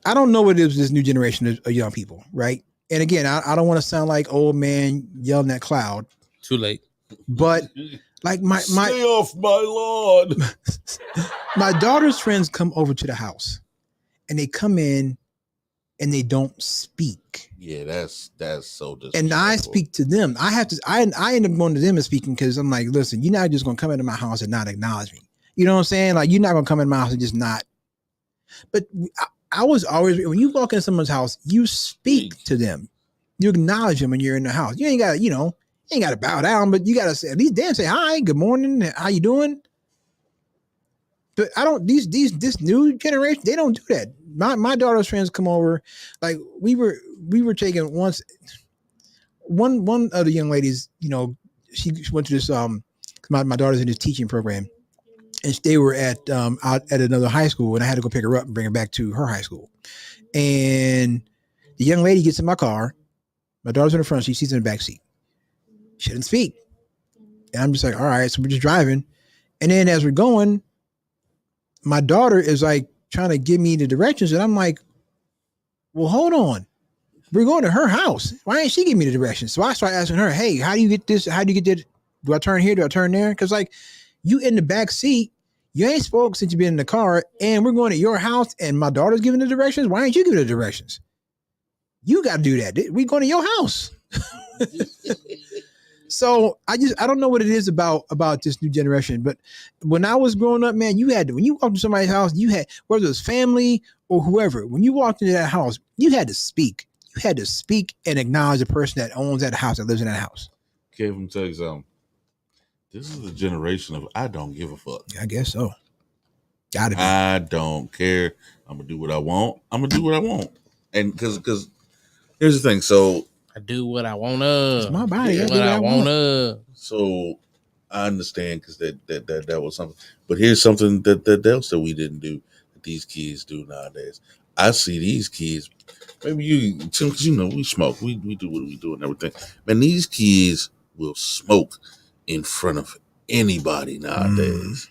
I don't know what it is with this new generation of young people, right? And again, I don't want to sound like old man yelling at cloud. Too late. But like my stay off my lawn. My daughter's friends come over to the house, and they come in, and they don't speak. Yeah, that's so disrespectful. And I speak to them. I end up going to them and speaking because I'm like, listen, you're not just gonna come into my house and not acknowledge me. You know what I'm saying? Like, you're not gonna come in my house and just not. But I was always, when you walk into someone's house, you speak to them. You acknowledge them when you're in the house. You ain't got to bow down, but you got to say, at least damn, say hi, good morning, how you doing? But this new generation, they don't do that. My daughter's friends come over, like we were taking once. One of the young ladies, she went to this. My daughter's in this teaching program, and they were out at another high school, and I had to go pick her up and bring her back to her high school. And the young lady gets in my car. My daughter's in the front seat. She's in the back seat. She didn't speak. And I'm just like, all right. So we're just driving. And then as we're going, my daughter is like trying to give me the directions. And I'm like, well, hold on. We're going to her house. Why ain't she giving me the directions? So I start asking her, hey, how do you get this? How do you get that? Do I turn here? Do I turn there? Because like, you in the back seat, you ain't spoke since you've been in the car, and we're going to your house, and my daughter's giving the directions. Why ain't you giving the directions? You got to do that. We going to your house. So I don't know what it is about this new generation, but when I was growing up, man, when you walked to somebody's house, you had, whether it was family or whoever, when you walked into that house, you had to speak. You had to speak and acknowledge the person that owns that house, that lives in that house. Okay, let me tell you something. This is a generation of I don't give a fuck. I guess so. Gotta be. I don't care. I'm gonna do what I want. And because here's the thing. So I do what I wanna. It's my body. I do what I wanna. So I understand because that was something. But here's something that else that we didn't do that these kids do nowadays. I see these kids. Maybe you, because we smoke. We do what we do and everything. Man, these kids will smoke in front of anybody nowadays.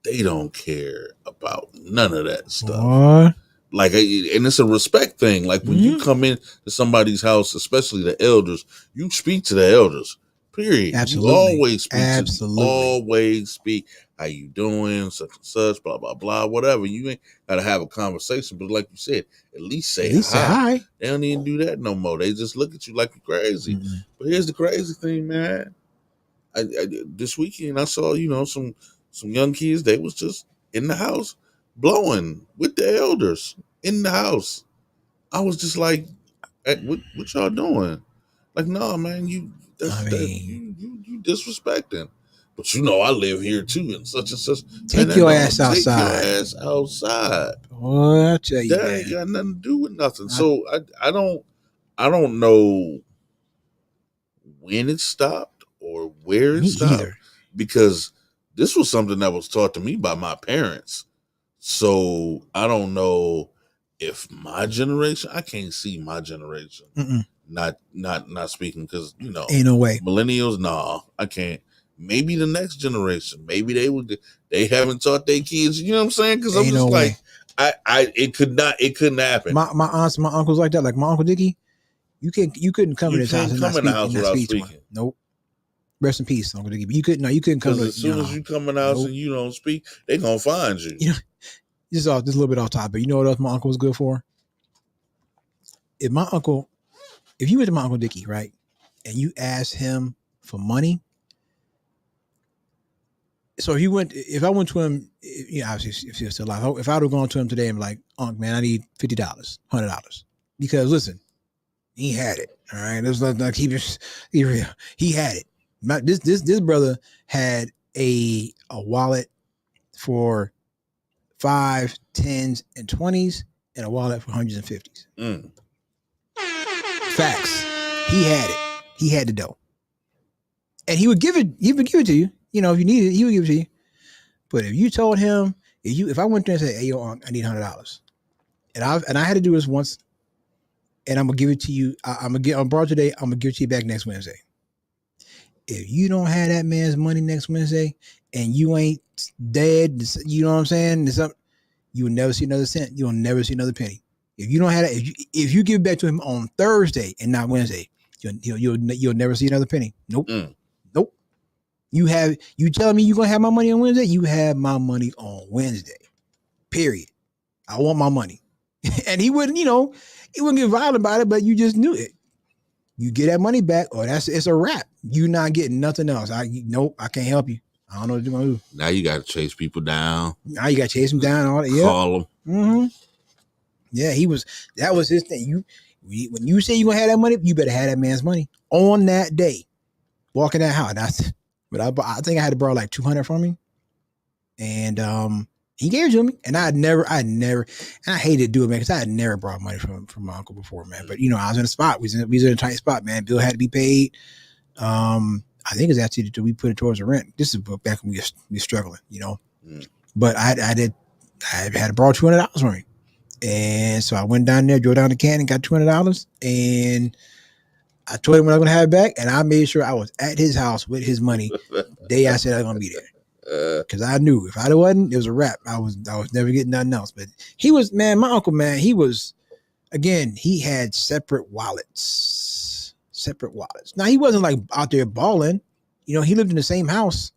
They don't care about none of that stuff. What? Like, and it's a respect thing. Like when you come in to somebody's house, especially the elders, you speak to the elders. Period. Absolutely. You always speak. Absolutely. Always speak. How you doing? Such and such. Blah blah blah. Whatever. You ain't gotta have a conversation, but like you said, at least say hi. They don't even do that no more. They just look at you like you're crazy. Mm-hmm. But here's the crazy thing, man. I this weekend I saw some young kids. They was just in the house blowing with the elders in the house. I was just like, hey, what y'all doing? Like, no, man, you disrespecting. But you know, I live here too, and such and such. Take your ass outside. Take your ass outside. Boy, I tell you, that man. ain't got nothing to do with nothing. So I don't know when it stopped or where it stopped either. Because this was something that was taught to me by my parents. So I don't know if my generation. I can't see my generation. Not speaking because ain't no way. Millennials, nah, I can't. Maybe the next generation. Maybe they haven't taught their kids. You know what I'm saying? Because I'm just like, it couldn't happen. My aunts, my uncles like that. Like my uncle Dickie, you couldn't come in his house and not speak. Nope. Rest in peace, Uncle Dickie. But you couldn't come. As soon as you come in the house and you don't speak, they gonna find you. You know, this is a little bit off topic. You know what else my uncle was good for? If you went to my Uncle Dickie, right, and you asked him for money. So if I went to him, obviously if he was still alive, if I would have gone to him today and be like, Unc, man, I need $50, $100. Because listen, he had it. All right. Let's not keep it real. He had it. This brother had a wallet for 5s, 10s, and 20s, and a wallet for 100s and 50s. Facts. He had it. He had the dough. And he would give it to you. If you needed it, he would give it to you. But if you told him, if I went there and said, hey, yo, I need $100, and I had to do this once, and I'm gonna give it to you. I'm borrowed today. I'm gonna give it to you back next Wednesday. If you don't have that man's money next Wednesday, and you ain't dead, you know what I'm saying? You will never see another cent. You'll never see another penny. If you don't have that, if you give it back to him on Thursday and not Wednesday, you'll never see another penny. Nope. Nope. You telling me you're gonna have my money on Wednesday? You have my money on Wednesday. Period. I want my money. And he wouldn't get violent about it, but you just knew it. You get that money back, or it's a wrap. You're not getting nothing else. Nope, I can't help you. I don't know what you're gonna do. Now you gotta chase people down. Now you gotta chase them down, all that. Yeah. Call them. Mm-hmm. Yeah, that was his thing. When you say you're gonna have that money, you better have that man's money on that day. Walk in that house. But I think I had to borrow like $200 from him. And he gave it to me. And I never, and I hated to do it, man, because I had never borrowed money from my uncle before, man. But I was in a spot. We was in a tight spot, man. Bill had to be paid. I think it's actually we put it towards the rent. This is back when we were struggling, But I had to borrow $200 from him. And so I went down there, drove down to Canton, got $200, and I told him when I was gonna have it back, and I made sure I was at his house with his money the day I said I was gonna be there. Because I knew if I wasn't, it was a wrap. I was never getting nothing else. But he was, man, my uncle, man, he was, again, he had separate wallets. Now he wasn't like out there balling. He lived in the same house.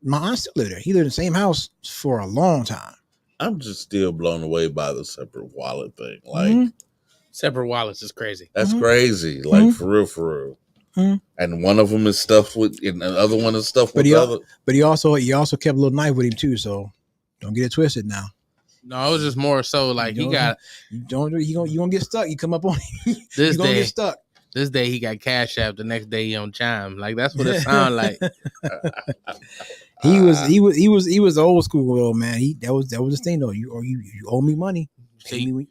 My aunt still lived there. He lived in the same house for a long time. I'm just still blown away by the separate wallet thing. Like separate wallets is crazy. That's crazy. Like for real. And one of them is stuffed with, and the other one is stuffed with the other. But he also kept a little knife with him too. So don't get it twisted now. No, it was just more so like you gonna get stuck. You come up on him. You're gonna get stuck. This day he got Cash App. The next day he on Chime. Like that's what it sounded like. He was old school though, man. That was his thing though. You owe me money. Pay me.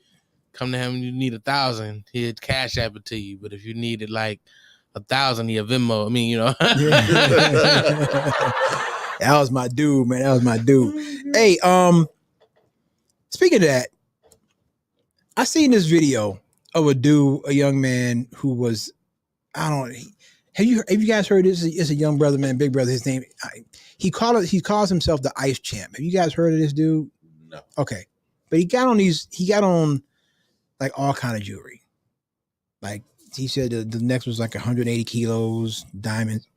Come to him, you need 1,000. He'd Cash App it to you. But if you needed like 1,000, he a Venmo. I mean, That was my dude, man. That was my dude. Hey, speaking of that, I seen this video of a young man who was, I don't know. Have you guys heard this? It's a young brother, man, big brother. His name, he calls himself the Ice Champ. Have you guys heard of this dude? No. Okay. But he got on like all kind of jewelry. Like he said the next was like 180 kilos, diamonds.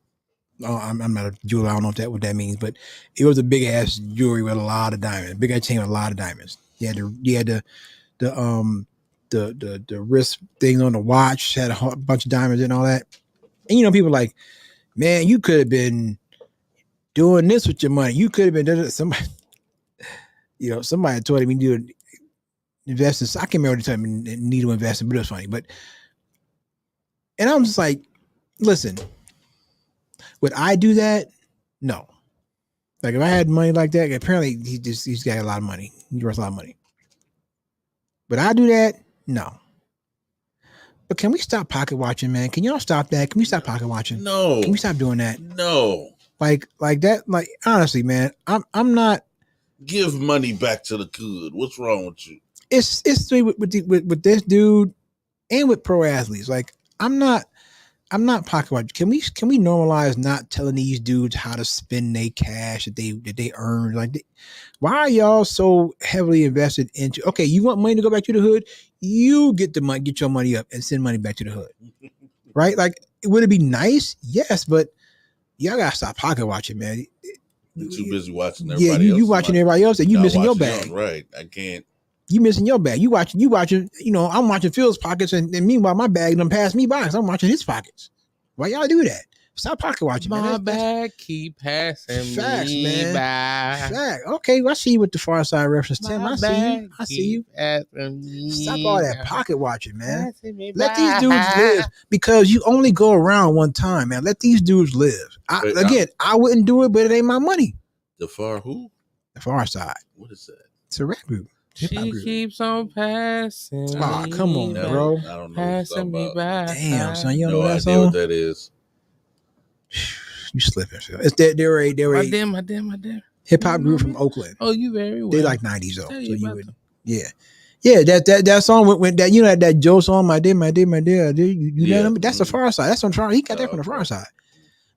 Oh, I'm not a jeweler. I don't know what that means, but it was a big ass jewelry with a lot of diamonds. Big ass chain with a lot of diamonds. He had the wrist thing on the watch, had a bunch of diamonds and all that. And people like, man, you could have been doing this with your money. You could have been doing somebody. Somebody told him he do investing. I can't remember the time he need to invest in, but it was funny. And I'm just like, listen, would I do that? No. Like if I had money like that, apparently he's got a lot of money. He's worth a lot of money. But I do that? No. But can we stop pocket watching, man? Can y'all stop that? Can we stop pocket watching? No. Can we stop doing that? No. Like that. Like honestly, man, I'm not. Give money back to the kid. What's wrong with you? It's with this dude and with pro athletes. Like I'm not pocket watching. Can we normalize not telling these dudes how to spend their cash that they earn? Like, why are y'all so heavily invested into? Okay, you want money to go back to the hood? You get the money, get your money up, and send money back to the hood, right? Like, would it be nice? Yes, but y'all gotta stop pocket watching, man. You're too busy watching everybody else. Yeah, you watching everybody else, and you missing your bag. Right, I can't. You missing your bag. You watching. You know, I'm watching Phil's pockets, and meanwhile, my bag done passed me by because I'm watching his pockets. Why y'all do that? Stop pocket watching, man. My bag keep passing facts, me man. by. Fact. Okay, well, I see you with the Far Side reference, Tim. I see you. Stop all that pocket watching, man. Let these dudes live because you only go around one time, man. Let these dudes live. I wouldn't do it, but it ain't my money. The Far who? The Far Side. What is that? It's a rap group. She keeps on passing. Oh, come on, bro. I don't know passing me by. Damn, son, you don't know that idea song? what that is. You slipping, Phil. It's they're a My damn. hip hop group from Oakland. Oh, you very well. They like 90s though, so you would. Them. Yeah. That song when that that Joe song, my dear, you know that's the Far Side. That's on Far. He got that from the Far Side.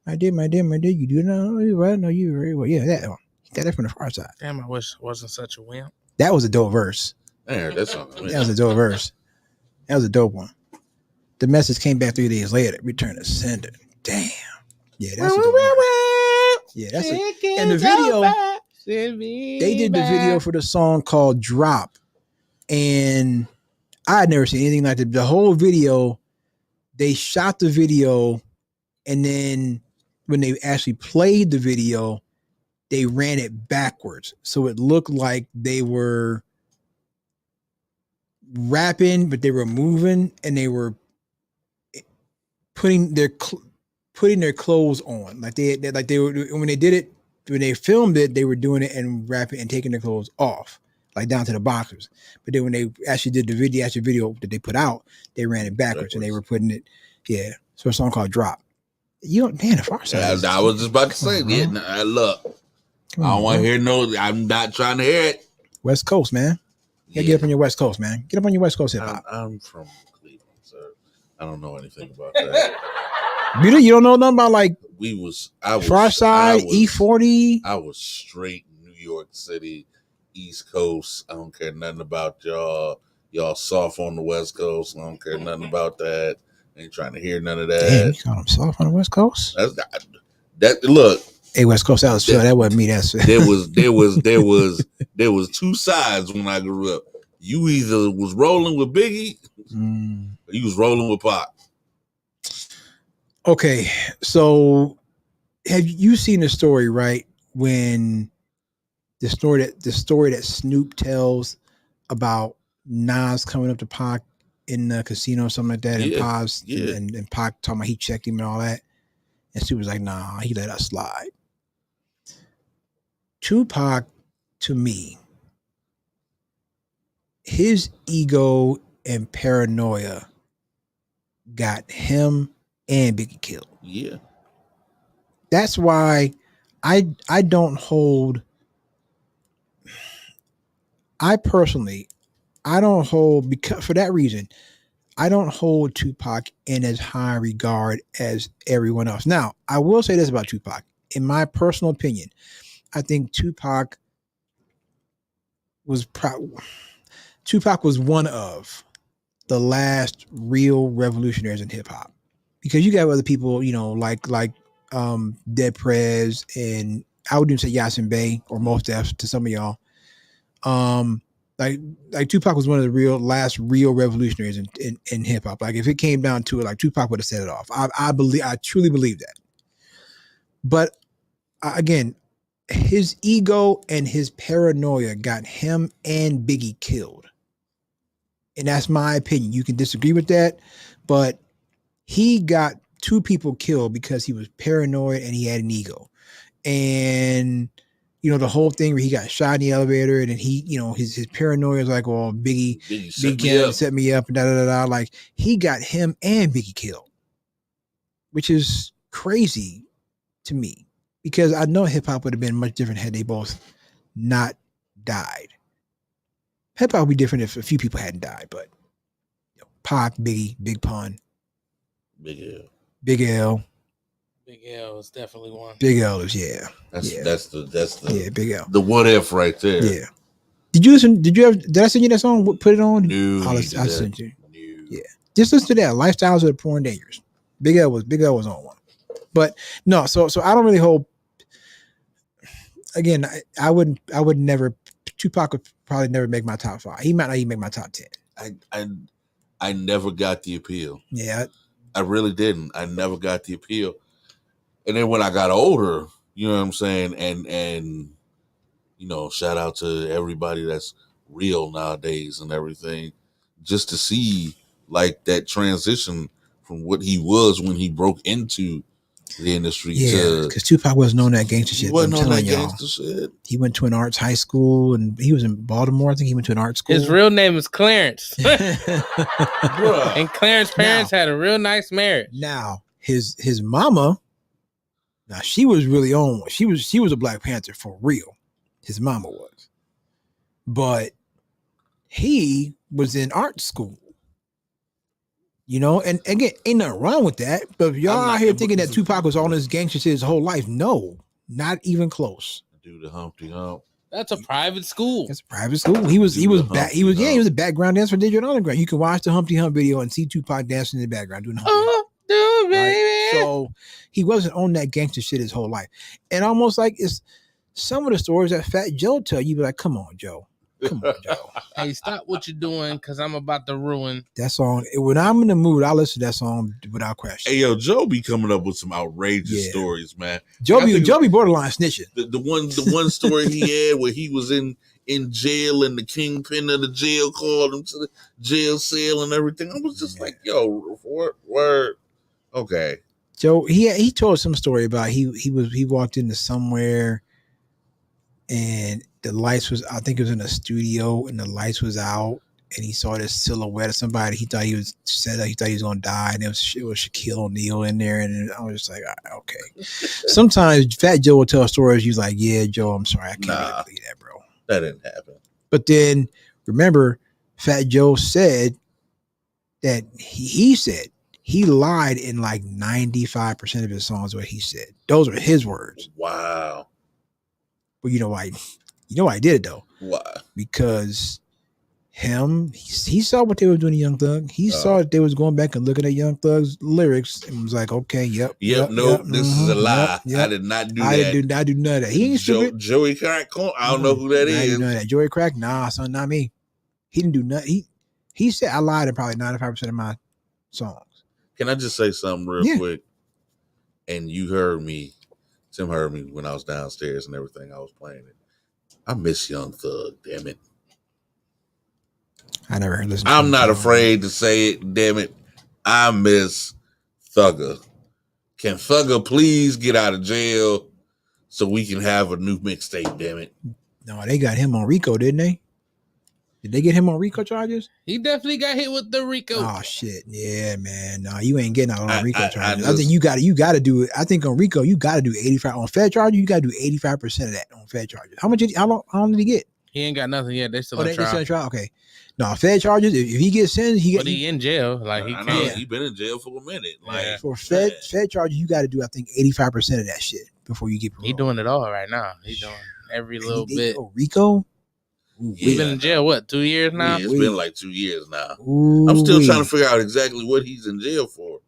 My dear, you do know you right? No, you very well. Yeah, that one. He got that from the Far Side. Damn, I wish I wasn't such a wimp. That was a dope verse. Man, that song. That was a dope verse. That was a dope one. The message came back 3 days later. Return to sender. Damn. Yeah, that's a dope verse. Yeah, that's it. And the video, they did the video for the song called Drop. And I had never seen anything like that. The whole video, they shot the video, and then when they actually played the video, they ran it backwards. So it looked like they were rapping, but they were moving and they were putting their clothes on. Like they were, when they did it, when they filmed it, they were doing it and rapping and taking their clothes off, like down to the boxers. But then when they actually did the actual video that they put out, they ran it backwards and they were putting it, yeah. So a song called Drop. You don't, man, the Far Side. I was just about to say, look. I don't want to hear no. I'm not trying to hear it. West Coast, man. You gotta get up on your West Coast, man. Get up on your West Coast hip hop. I'm from Cleveland, sir. I don't know anything about that. You don't know nothing about like Far Side, E40. I was straight New York City, East Coast. I don't care nothing about y'all. Y'all soft on the West Coast. I don't care nothing about that. Ain't trying to hear none of that. Damn, you call them soft on the West Coast? That look. Hey, West Coast, that was Phil. That wasn't me. That's there was two sides when I grew up. You either was rolling with Biggie, or you was rolling with Pac. Okay, so have you seen the story, right? When the story that Snoop tells about Nas coming up to Pac in the casino or something like that, and Paz and Pac talking about he checked him and all that, and Snoop was like, "Nah, he let us slide." Tupac, to me, his ego and paranoia got him and Biggie killed. Yeah. That's why I don't hold. I personally, I don't hold, because for that reason, I don't hold Tupac in as high regard as everyone else. Now, I will say this about Tupac. In my personal opinion, I think Tupac was one of the last real revolutionaries in hip hop, because you got other people, you know, like Dead Prez, and I would even say Yasin Bey or Mos Def to some of y'all. Like Tupac was one of the last real revolutionaries in hip hop. Like if it came down to it, like Tupac would have set it off. I truly believe that. But again, his ego and his paranoia got him and Biggie killed. And that's my opinion. You can disagree with that, but he got two people killed because he was paranoid and he had an ego. and the whole thing where he got shot in the elevator, and then he, his paranoia was like, "Oh, Biggie set me up," and da da da. Like he got him and Biggie killed, which is crazy to me because I know hip hop would have been much different had they both not died. Hip hop would be different if a few people hadn't died, but Pac, Biggie, Big Pun, Big L. Big L is definitely one. Big L is That's the Big L. The what if right there. Yeah. Did I send you that song? Put it on? No, I sent you. No. Yeah. Just listen to that. Lifestyles of the Poor and Dangerous. Big L was on one. But no, so I don't really hold. Again, I would never. Tupac would probably never make my top 5. He might not even make my top 10. I never got the appeal. Yeah. I really didn't. I never got the appeal. And then when I got older, you know what I'm saying? And shout out to everybody that's real nowadays and everything. Just to see like that transition from what he was when he broke into the industry. Yeah, because Tupac wasn't on that gangster shit. He wasn't on that gangster shit. He went to an arts high school, and he was in Baltimore. I think he went to an art school. His real name is Clarence. And Clarence's parents had a real nice marriage. Now, his mama, she was really on. She was a Black Panther for real. His mama was. But he was in art school. And again, ain't nothing wrong with that. But if y'all out here thinking that Tupac was on this gangster shit his whole life, no, not even close. Do the Humpty Hump. That's a private school. That's a private school. He was a background dancer for Digital Underground. You can watch the Humpty Hump video and see Tupac dancing in the background doing Humpty Hump. Oh, baby. Right? So he wasn't on that gangster shit his whole life. And almost like it's some of the stories that Fat Joe tell you, be like, come on, Joe. Come on, Joe. Hey, stop what you're doing, because I'm about to ruin that song. When I'm in the mood, I listen to that song without question. Hey, yo, Joe be coming up with some outrageous stories, man. Joe be borderline snitching. The one story he had where he was in jail and the kingpin of the jail called him to the jail cell and everything. I was just like, yo, word. Okay. Joe, he told some story about he walked into somewhere and the lights was, I think it was in a studio, and the lights was out, and he saw this silhouette of somebody. He thought he was going to die, and it was Shaquille O'Neal in there, and I was just like, okay. Sometimes Fat Joe will tell stories. He's like, yeah, Joe, I'm sorry, I can't really believe that, bro. That didn't happen. But then remember, Fat Joe said that he said he lied in like 95% of his songs. What he said, those are his words. Wow. But you know why? You know why I did it though? Why? Because he saw what they were doing to Young Thug. He saw that they was going back and looking at Young Thug's lyrics and was like, okay, yep, this is a lie. Yep. I did not do that. I did none of that. He ain't stupid. Joey Crack, I don't know who that is. That. Joey Crack, nah, son, not me. He didn't do nothing. He said I lied in probably 95% of my songs. Can I just say something real quick? And you heard me. Tim heard me when I was downstairs and everything. I was playing it. I miss Young Thug, damn it. I never heard this. I'm not afraid to say it, damn it. I miss Thugger. Can Thugger please get out of jail so we can have a new mixtape, damn it? No, they got him on RICO, didn't they? Did they get him on RICO charges? He definitely got hit with the RICO. Oh shit, yeah, man. No, you ain't getting out on RICO charges. I think you got to do it. I think on RICO you got to do 85 on Fed charges. You got to do 85% of that on Fed charges. How long did he get? He ain't got nothing yet. They still on trial. Okay. No, Fed charges. If he gets sentenced, but he in jail. Like he can't. He been in jail for a minute. Like for Fed charges, you got to do I think 85% of that shit before you get parole. He doing it all right now. He doing every little bit. RICO. We've been in jail, what, 2 years now? Yeah, it's been like 2 years now. I'm still trying to figure out exactly what he's in jail for.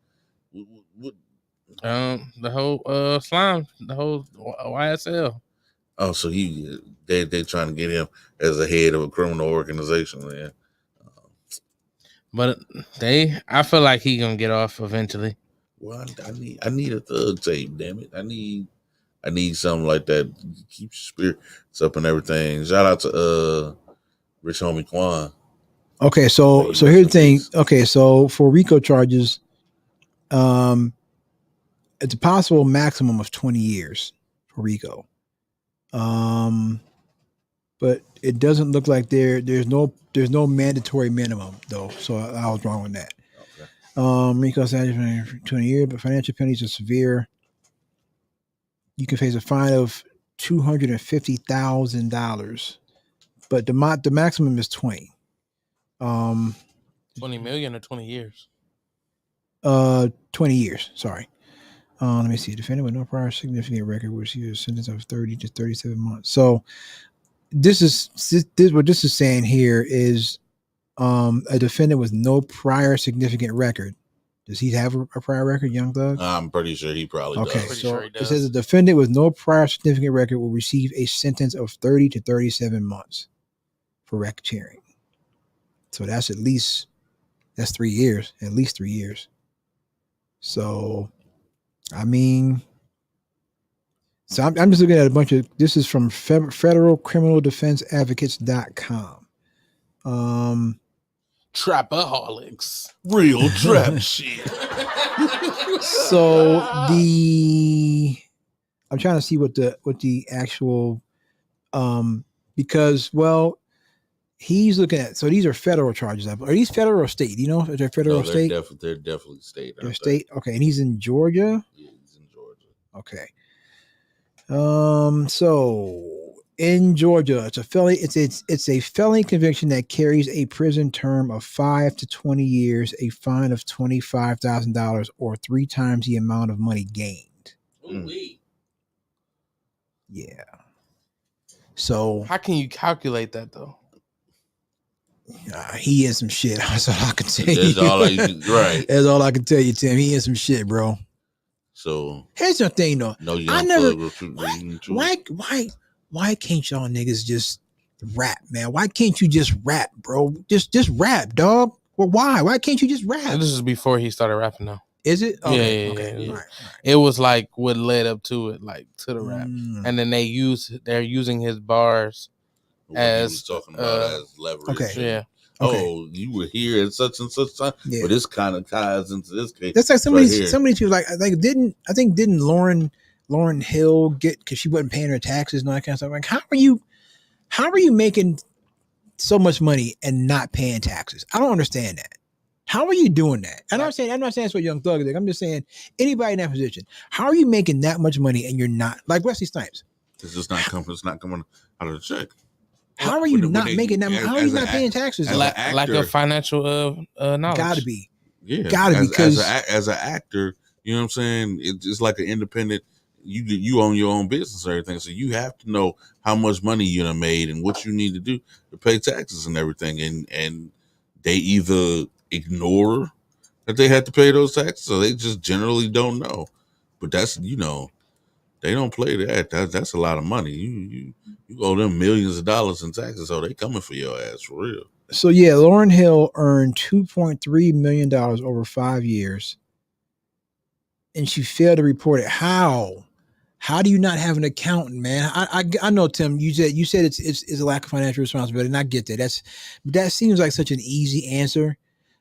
The whole slime, the whole YSL. Oh, so they trying to get him as a head of a criminal organization, man. But I feel like he gonna get off eventually. Well, I need a Thug tape, damn it. I need something like that. Keep your spirits up and everything. Shout out to Rich Homie Quan. Okay, so here's the thing. Okay, so for RICO charges, it's a possible maximum of 20 years RICO. But it doesn't look like there's no mandatory minimum though. So I was wrong on that. Okay. RICO statute for 20 years, but financial penalties are severe. You can face a fine of $250,000, but the maximum is 20. 20 million or 20 years? 20 years. Sorry. Let me see. Defendant with no prior significant record will receive a sentence of 30 to 37 months. So this is what this is saying here is a defendant with no prior significant record. Does he have a prior record, Young Thug? I'm pretty sure he probably does. Okay, so it says a defendant with no prior significant record will receive a sentence of 30 to 37 months for racketeering. So that's 3 years, at least 3 years. So, I mean, so I'm just looking at a bunch of, this is from federalcriminaldefenseadvocates.com. Trapaholics. Real trap shit. So I'm trying to see what the actual, because, well, he's looking at, so these are federal charges. Are these federal or state? Do you know if they're federal or state? They're definitely state. They're state. Okay. And he's in Georgia. Yeah, he's in Georgia. Okay. So in Georgia, it's a felony. It's a felony conviction that carries a prison term of 5 to 20 years, a fine of $25,000, or 3 times the amount of money gained. Yeah. So how can you calculate that though? He in some shit. That's all I can tell you. Right. That's all I can tell you, Tim. He in some shit, bro. So here's the thing, though. No, I never. Why can't y'all niggas just rap, man? Why can't you just rap, bro? Just rap, dog. Well, why? Why can't you just rap? And this is before he started rapping, though. Is it? Okay, yeah. All right. It was like what led up to it, like to the rap, and then they're using his bars as talking about as leverage. Okay, yeah. Oh, you were here at such and such time, but this kind of ties into this case. That's like somebody was like didn't Lauren Hill get, because she wasn't paying her taxes and all that kind of stuff. Like, how are you making so much money and not paying taxes? I don't understand that. How are you doing that? I'm not saying that's what Young Thug did. I'm just saying anybody in that position. How are you making that much money and you're not, like Wesley Snipes? It's not coming out of the check. How are you not making that money? How are you not paying taxes? Lack of financial knowledge. Gotta be. Yeah. Gotta be, because as an actor, you know what I'm saying? It's like an independent, you own your own business and everything. So you have to know how much money you done made and what you need to do to pay taxes and everything. And they either ignore that they had to pay those taxes, or they just generally don't know. But that's, they don't play that. That's a lot of money. You owe them millions of dollars in taxes, so they coming for your ass for real. So yeah, Lauren Hill earned $2.3 million over 5 years, and she failed to report it. How do you not have an accountant, man? I know, Tim. You said it's a lack of financial responsibility, and I get that. That seems like such an easy answer,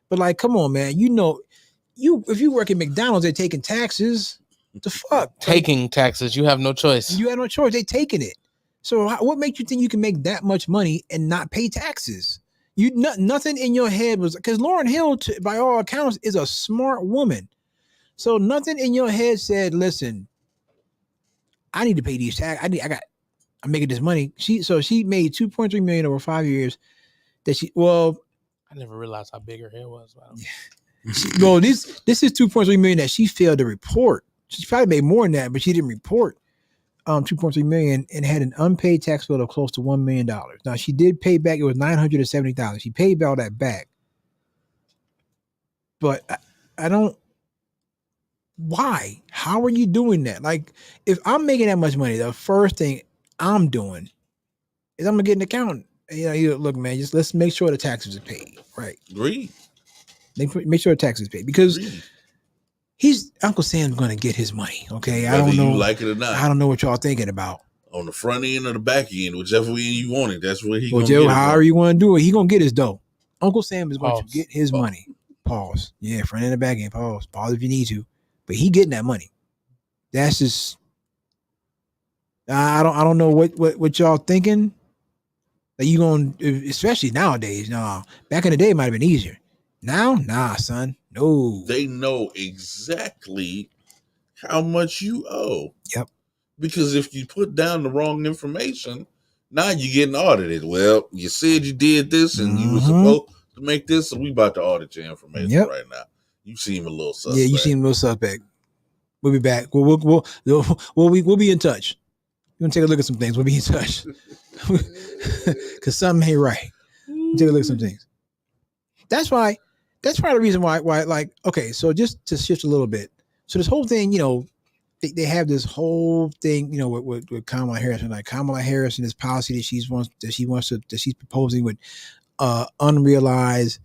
but like, come on, man. If you work at McDonald's, they're taking taxes. The fuck? Taking taxes. You have no choice. You have no choice. They taking it. So what makes you think you can make that much money and not pay taxes? Nothing in your head was, because Lauren Hill, by all accounts, is a smart woman. So nothing in your head said, listen, I need to pay these taxes. I'm making this money. She made $2.3 million over 5 years. I never realized how big her hair was. Well, this is $2.3 million that she failed to report. She probably made more than that, but she didn't report $2.3 million and had an unpaid tax bill of close to $1 million. Now, she did pay back. It was $970,000. She paid all that back. But I don't. Why? How are you doing that? Like, if I'm making that much money, the first thing I'm doing is I'm gonna get an accountant. Look, man, just let's make sure the taxes are paid. Right. Agreed. Make sure the taxes are paid, because Uncle Sam's gonna get his money. Okay. Whether I don't know. You like it or not. I don't know what y'all thinking about. On the front end or the back end, whichever way you want it, that's where gonna get it. However you want to do it, he gonna get his dough. Uncle Sam is going to get his money. Pause. Yeah, front end and back end. Pause. Pause if you need to. But he getting that money. That's just, I don't know what y'all thinking. That you going, especially nowadays. No, back in the day it might have been easier. Now, nah, son, no. They know exactly how much you owe. Yep. Because if you put down the wrong information, now you're getting audited. Well, you said you did this and you were supposed to make this, so we about to audit your information right now. You seem a little suspect. Yeah, you seem a little suspect. We'll be back. We'll be in touch. You want to take a look at some things? We'll be in touch. Because something ain't right. Take a look at some things. That's why. That's part of the reason why. Like, okay, so just to shift a little bit. So this whole thing, you know, they have this whole thing, you know, with Kamala Harris, and like Kamala Harris and this policy that she's proposing with unrealized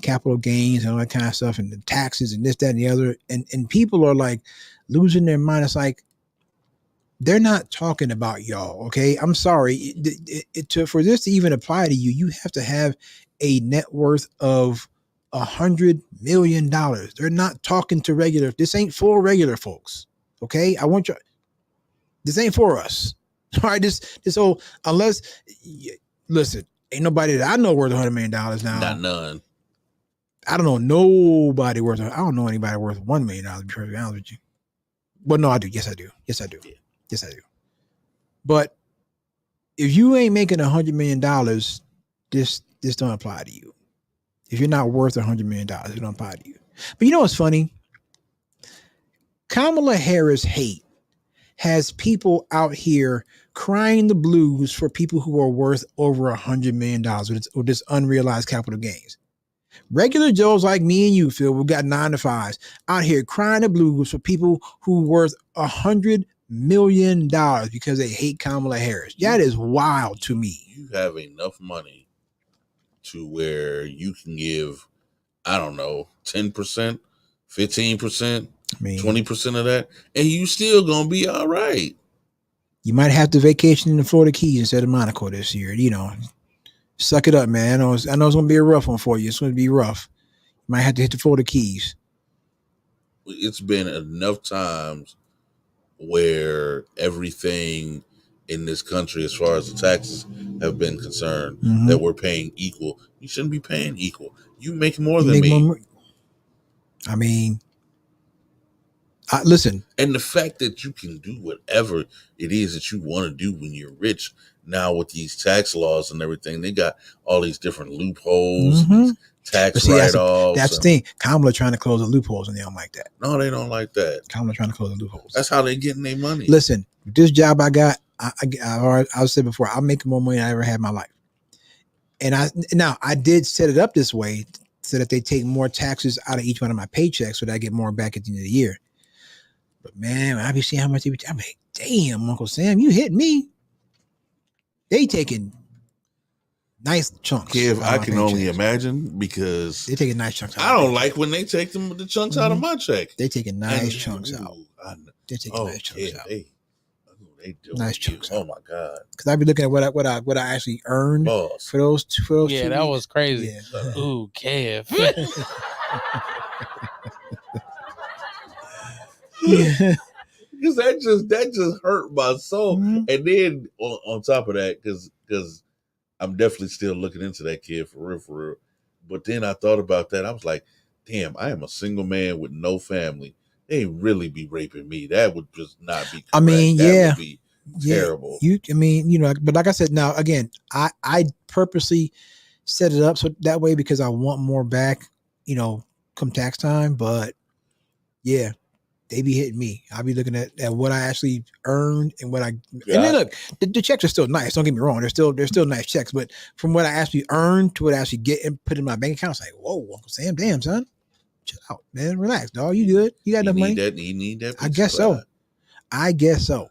capital gains and all that kind of stuff, and the taxes and this, that, and the other, and people are like losing their mind. It's like they're not talking about y'all. Okay, I'm sorry. For this to even apply to you, you have to have a net worth of $100 million. They're not talking to regular. This ain't for regular folks. Okay, I want you. This ain't for us. All right, this whole unless listen, ain't nobody that I know worth $100 million now. Not none. I don't know nobody worth. I don't know anybody worth $1 million. To be perfectly honest with you. Well, no, I do. Yes, I do. Yes, I do. Yeah. Yes, I do. But if you ain't making $100 million, this don't apply to you. If you're not worth $100 million, it don't apply to you. But you know what's funny? Kamala Harris hate has people out here crying the blues for people who are worth over $100 million with this unrealized capital gains. Regular Joes like me and you, Phil, we got 9 to 5s out here crying the blues for people who worth $100 million because they hate Kamala Harris. That is wild to me. You have enough money to where you can give, I don't know, 10%, 15%, 20% of that, and you still gonna be all right. You might have to vacation in the Florida Keys instead of Monaco this year. You know, suck it up, man. I know it's gonna be a rough one for you. It's gonna be rough. You might have to hit the Florida Keys. It's been enough times where everything in this country, as far as the taxes have been concerned, that we're paying equal. You shouldn't be paying equal. You make more than me. I mean, listen. And the fact that you can do whatever it is that you want to do when you're rich now with these tax laws and everything, they got all these different loopholes, these tax write-offs. That's the thing. Kamala trying to close the loopholes, and they don't like that. No, they don't like that. Kamala trying to close the loopholes. That's how they getting their money. Listen, this job I got, I've said before, I'm making more money than I ever had in my life. And I did set it up this way so that they take more taxes out of each one of my paychecks so that I get more back at the end of the year. But man, when I be seeing how much I'm like, damn, Uncle Sam, you hit me. They taking nice chunks. Kev, I can only imagine because they taking nice chunks out. I don't like when they take the chunks out of my check. They taking nice chunks out. They're taking nice chunks out. They do nice chunks. Oh my god! Because I be looking at what I actually earned for those. Yeah, that was crazy. Yeah. Ooh, Kev. Yeah. Because that just hurt my soul. And then on top of that, because I'm definitely still looking into that kid for real. But then I thought about that. I was like, damn, I am a single man with no family. They really be raping me. That would just not be correct. I mean, that would be terrible. But like I said, now again, I purposely set it up so that way because I want more back, come tax time. But yeah, they be hitting me. I'll be looking at what I actually earned and what and then look, the checks are still nice. Don't get me wrong. They're still nice checks. But from what I actually earned to what I actually get and put in my bank account, it's like, whoa, Uncle Sam, damn son, chill out, man, relax, dog. You good? You got enough money? You need that. I guess so.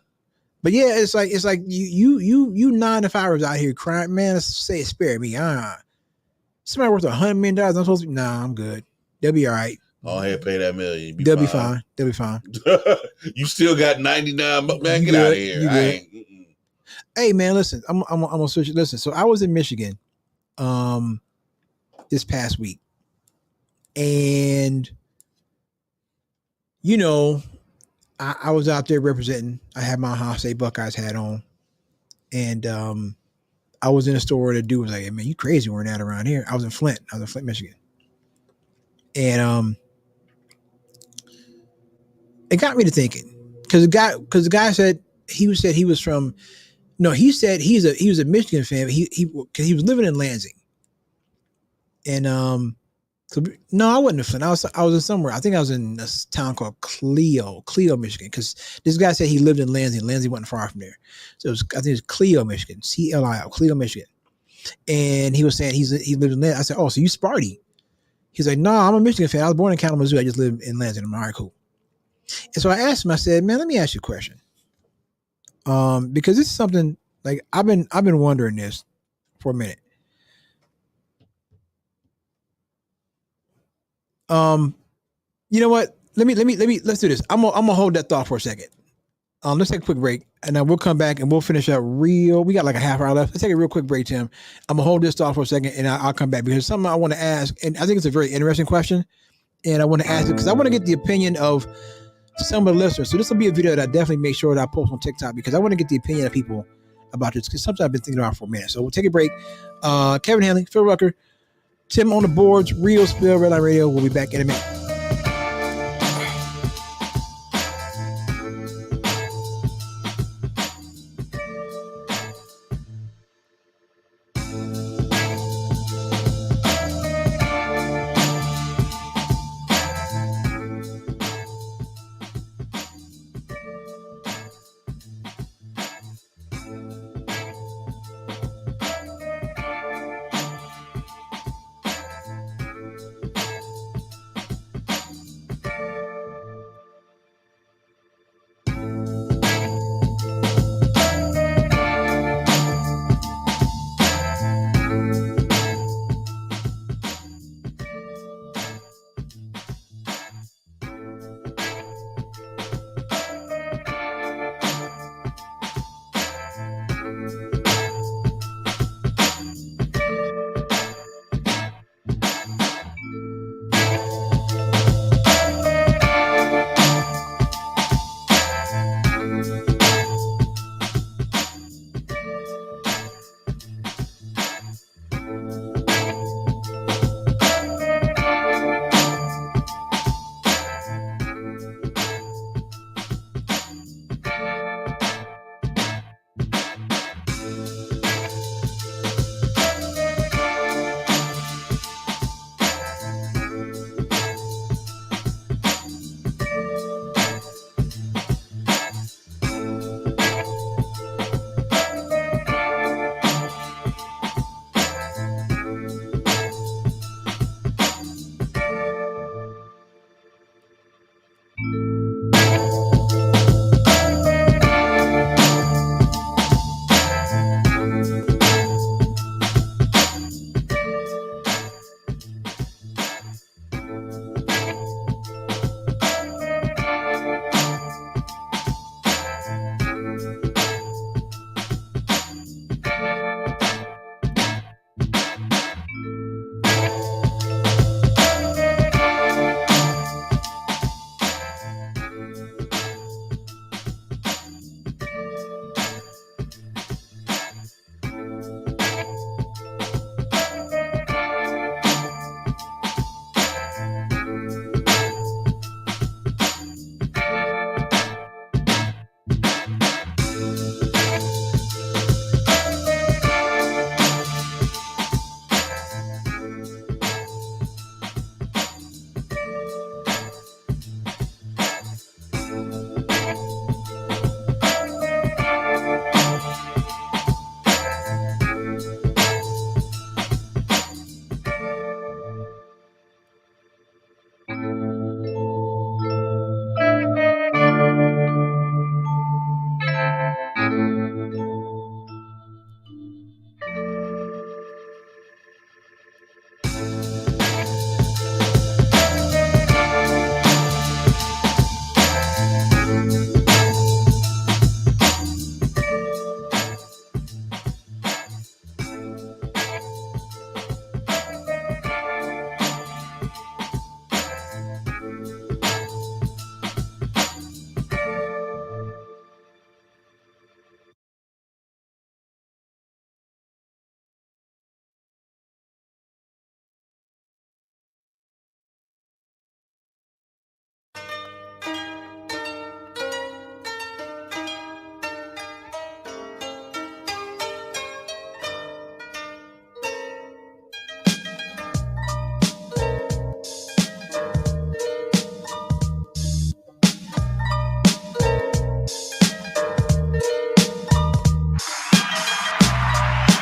But yeah, it's like you 9 to 5ers out here crying, man. Say spare me. Somebody worth $100 million. I'm supposed to be. Nah, I'm good. They'll be all right. Go ahead, pay that $1 million. They'll be fine. They'll be fine. You still got 99, man. Get out of here. Hey, man, listen. I'm gonna switch. Listen. So I was in Michigan, this past week, and I was out there representing. I had my Ohio State Buckeyes hat on, and I was in a store. The dude was like, hey, "Man, you crazy wearing that around here?" I was in Flint, Michigan, and it got me to thinking because the guy said he was from. No, he said he was a Michigan fan. But he was living in Lansing, and so, no, I wasn't in Flint. I was in somewhere. I think I was in a town called Clio, Michigan, because this guy said he lived in Lansing. Lansing wasn't far from there, so I think it was Clio, Michigan, CLIO, Clio, Michigan. And he was saying he lived in Lansing. I said, "Oh, so you Sparty?" He's like, "No, I'm a Michigan fan. I was born in Kalamazoo. I just live in Lansing." I'm like, "All right, cool." And so I asked him. I said, "Man, let me ask you a question." Because this is something like I've been wondering this for a minute. You know what? Let's do this. I'm gonna hold that thought for a second. Let's take a quick break, and then we'll come back and we'll finish up we got like a half hour left. Let's take a real quick break, Tim. I'm gonna hold this thought for a second, and I'll come back because something I want to ask, and I think it's a very interesting question, and I want to ask it because I want to get the opinion of some of the listeners. So this will be a video that I definitely make sure that I post on TikTok because I want to get the opinion of people about this because something I've been thinking about for a minute. So we'll take a break. Kevin Hanley, Phil Rucker, Tim on the boards, Real Spill, Red Line Radio. We'll be back in a minute.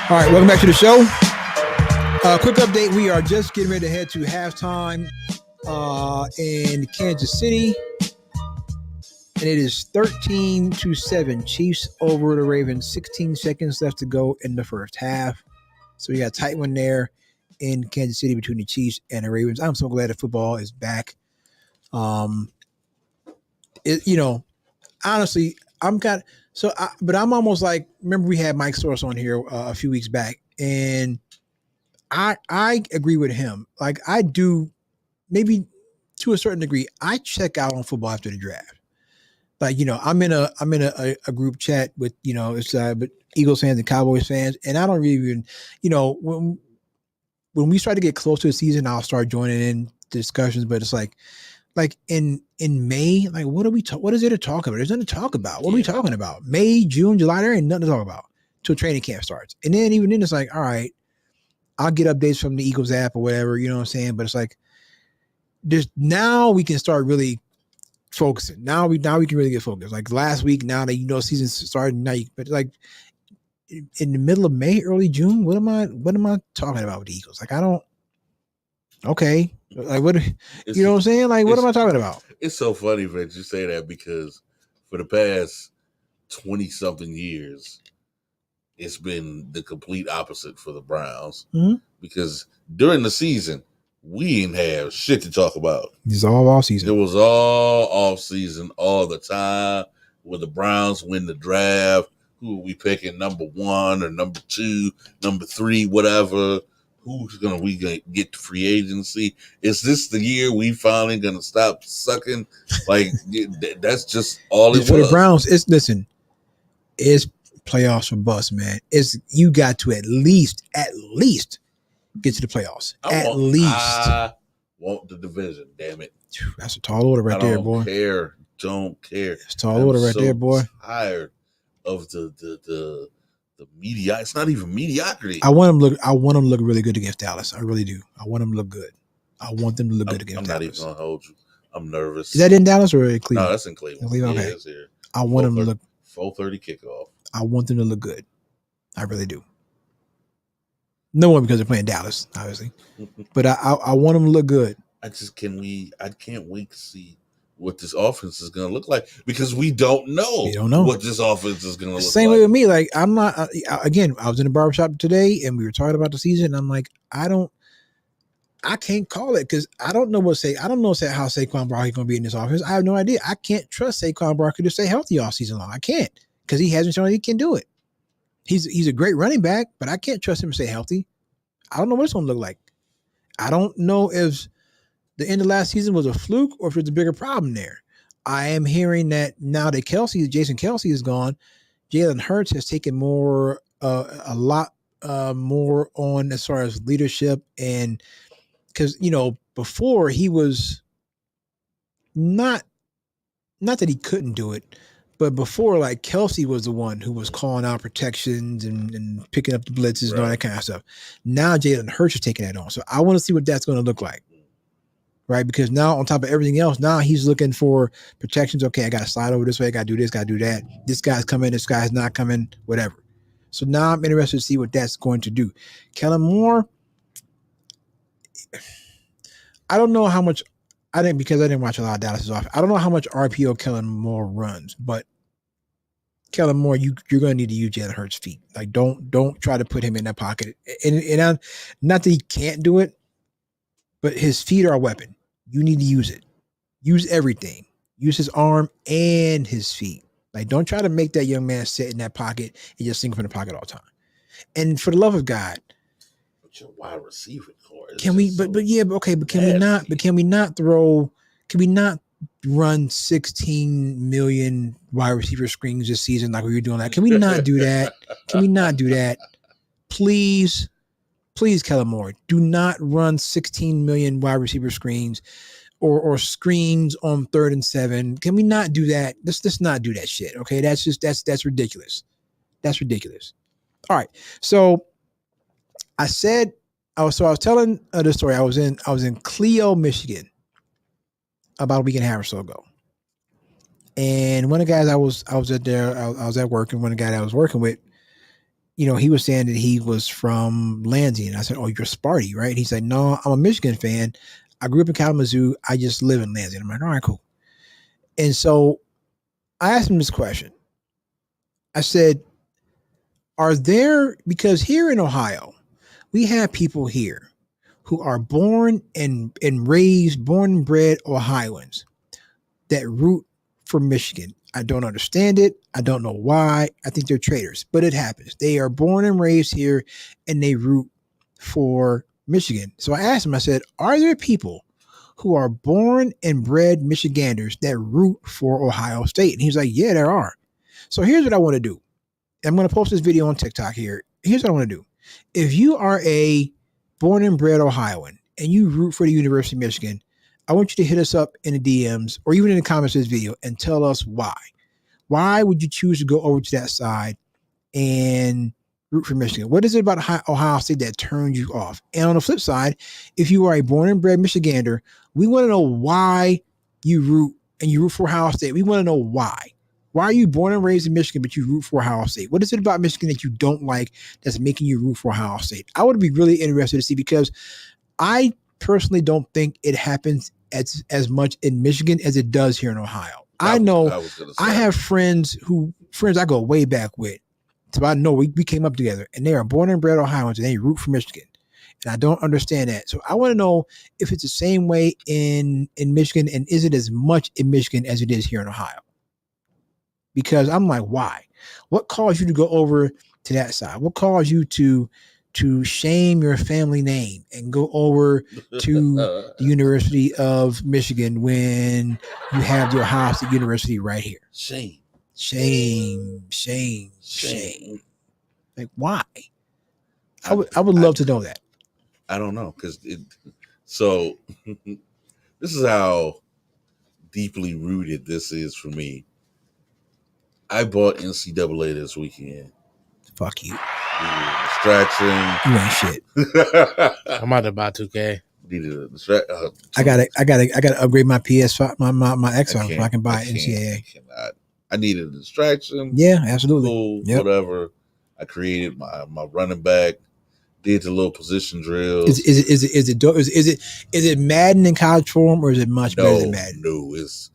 All right, welcome back to the show. Quick update. We are just getting ready to head to halftime in Kansas City. And it is 13-7. Chiefs over the Ravens. 16 seconds left to go in the first half. So we got a tight one there in Kansas City between the Chiefs and the Ravens. I'm so glad that football is back. Honestly, but I'm almost like, remember we had Mike Source on here a few weeks back, and I agree with him. Like I do, maybe to a certain degree, I check out on football after the draft. Like, I'm in a group chat with, it's but Eagles fans and Cowboys fans, and I don't really even, when we start to get close to the season, I'll start joining in discussions. But it's like in May, like what is there to talk about? There's nothing to talk about. What are we talking about? May, June, July, there ain't nothing to talk about till training camp starts. And then even then, it's like, all right, I'll get updates from the Eagles app or whatever, you know what I'm saying? But it's like, now we can start really focusing. Now we can really get focused. Like last week, now that season's starting, but like in the middle of May, early June, what am I talking about with the Eagles? Like I don't. Okay, like what? You know what I'm saying? Like what am I talking about? It's so funny that you say that because for the past 20-something years, it's been the complete opposite for the Browns. Mm-hmm. Because during the season, we didn't have shit to talk about. It's all off season. It was all off season all the time. Will the Browns win the draft? Who are we picking? Number 1 or number 2, number 3, whatever. Who's we gonna get to free agency? Is this the year we finally gonna stop sucking? Like that's just all it was. For the Browns, it's playoffs for bust, man. You got to at least get to the playoffs. I want the division, damn it. That's a tall order right there, boy. Don't care. It's a tall order right there, boy. Tired of the media. It's not even mediocrity. I want them to look really good against Dallas. I really do. I want them to look good. I want them to look good against Dallas. I'm not even gonna hold you. I'm nervous. Is that in Dallas or in Cleveland? No, that's in Cleveland. Okay. Yeah, it's here. I want them to look 4:30 kickoff. I want them to look good. I really do. No one because they're playing Dallas, obviously. But I want them to look good. I can't wait to see what this offense is going to look like because we don't know what this offense is going to look like. Same way with me. Like, I'm not, again, I was in the barbershop today and we were talking about the season. And I'm like, I can't call it because I don't know how Saquon Barkley going to be in this offense. I have no idea. I can't trust Saquon Barkley to stay healthy all season long. I can't because he hasn't shown he can do it. He's a great running back, but I can't trust him to stay healthy. I don't know what it's going to look like. I don't know if the end of last season was a fluke or if there's a bigger problem there. I am hearing that now that Jason Kelce is gone, Jalen Hurts has taken a lot more on as far as leadership. And because, before he was not that he couldn't do it, but before, like, Kelce was the one who was calling out protections and picking up the blitzes and all that kind of stuff. Now Jalen Hurts is taking that on. So I want to see what that's going to look like. Right? Because now on top of everything else, now he's looking for protections. Okay, I got to slide over this way. I got to do this, got to do that. This guy's coming, this guy's not coming, whatever. So now I'm interested to see what that's going to do. Kellen Moore, I don't know how much, because I didn't watch a lot of Dallas's offense. I don't know how much RPO Kellen Moore runs, but Kellen Moore, you're going to need to use Jalen Hurts' feet. Like, don't try to put him in that pocket. And not that he can't do it, but his feet are a weapon. You need to use it. Use everything. Use his arm and his feet. Like, don't try to make that young man sit in that pocket and just sink from the pocket all the time. And for the love of God, but your wide receiver core. Can we not run 16 million wide receiver screens this season like we were doing that? Can we not do that? Can we not do that? Please, Kellen Moore, do not run 16 million wide receiver screens or screens on 3rd and 7. Can we not do that? Let's not do that shit. Okay. That's ridiculous. That's ridiculous. All right. So I was telling the story. I was in Clio, Michigan about a week and a half or so ago. And one of the guys I was at work, and one of the guys I was working with, he was saying that he was from Lansing. And I said, "Oh, you're Sparty, right?" And he said, "No, I'm a Michigan fan. I grew up in Kalamazoo. I just live in Lansing." I'm like, "All right, cool." And so I asked him this question. I said, because here in Ohio, we have people here who are born and raised, born and bred Ohioans that root for Michigan. I don't understand it. I don't know why. I think they're traitors, but it happens. They are born and raised here and they root for Michigan. So I asked him, I said, are there people who are born and bred Michiganders that root for Ohio State? And he's like, yeah, there are. So here's what I want to do. I'm going to post this video on TikTok here. Here's what I want to do. If you are a born and bred Ohioan and you root for the University of Michigan, I want you to hit us up in the DMs or even in the comments of this video and tell us why. Why would you choose to go over to that side and root for Michigan? What is it about Ohio State that turns you off? And on the flip side, if you are a born and bred Michigander, we want to know why you root for Ohio State. We want to know why. Why are you born and raised in Michigan, but you root for Ohio State? What is it about Michigan that you don't like that's making you root for Ohio State? I would be really interested to see, because I personally don't think it happens as much in Michigan as it does here in Ohio. I know I have friends I go way back with. So I know we came up together and they are born and bred Ohioans and they root for Michigan. And I don't understand that. So I want to know if it's the same way in Michigan, and is it as much in Michigan as it is here in Ohio? Because I'm like, why? What caused you to go over to that side? What caused you to shame your family name and go over to the University of Michigan when you have the Ohio State University right here? Shame. Like, why? I would love to know that. I don't know, because so this is how deeply rooted this is for me. I bought NCAA this weekend. Fuck you. Distraction. You ain't shit. I'm about to buy 2K. Needed a distraction. I gotta upgrade my PS5, my Xbox so I can buy NCAA. I needed a distraction. Yeah, absolutely. Cool, yep. Whatever. I created my running back. Did the little position drills. Is it Madden in college form, or is it much better than Madden? No, it's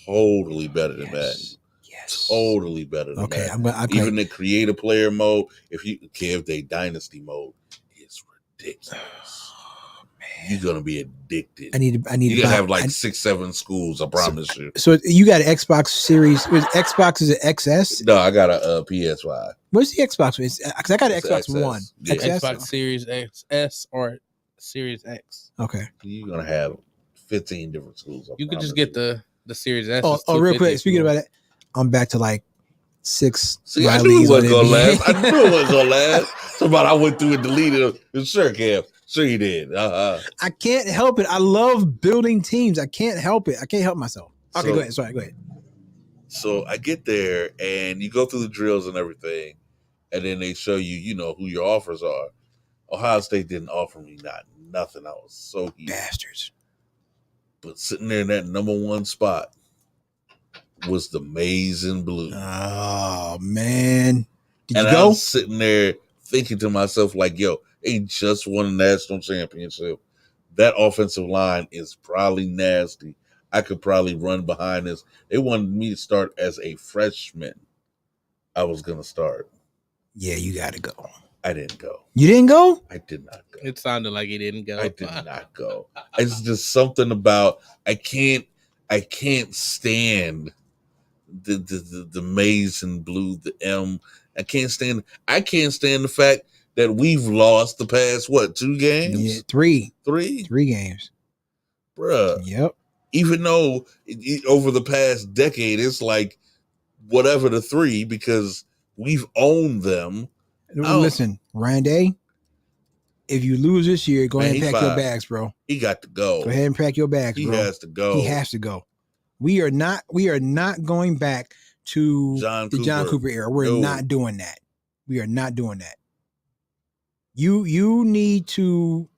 totally better than Madden. Yes. Totally better than Madden. Even the creator player mode, if they dynasty mode, it's ridiculous. Oh, man. You're gonna be addicted. I need You're gonna have like 6-7 schools, I promise you. So you got an Xbox Series. Xbox is it XS? No, I got a PS5. What's the Xbox? Because I got an Xbox XS. One. Yeah. Xbox Series XS or Series X. Okay. You're gonna have 15 different schools. You could just get the Series S. Oh, real quick. Speaking about it, I'm back to like 6. See, I knew it wasn't gonna last. I knew it wasn't gonna last. Somebody I went through and deleted it. Sure, Kev. Sure you did. I can't help it. I love building teams. I can't help it. I can't help myself. Okay, go ahead. Sorry, go ahead. So I get there and you go through the drills and everything, and then they show you, who your offers are. Ohio State didn't offer me nothing. I was so heated. Bastards. But sitting there in that number 1 spot was the maize and blue. Oh, man. Did you go? I was sitting there thinking to myself, like, yo, they just won a national championship. That offensive line is probably nasty. I could probably run behind this. They wanted me to start as a freshman. I was going to start. Yeah, you got to go. I didn't go. You didn't go? I did not go. It sounded like he didn't go. I did not go. It's just something about I can't stand the maize and blue, the M. I can't stand the fact that we've lost the past 2 games? Yeah, 3. 3 games. Bruh. Yep. Even though over the past decade it's like whatever the 3, because we've owned them. Listen, Ryan Day, if you lose this year, go ahead and pack your bags, bro. He got to go. Go ahead and pack your bags, bro. He has to go. He has to go. We are not going back to the John Cooper era. We're not doing that. We are not doing that. You need to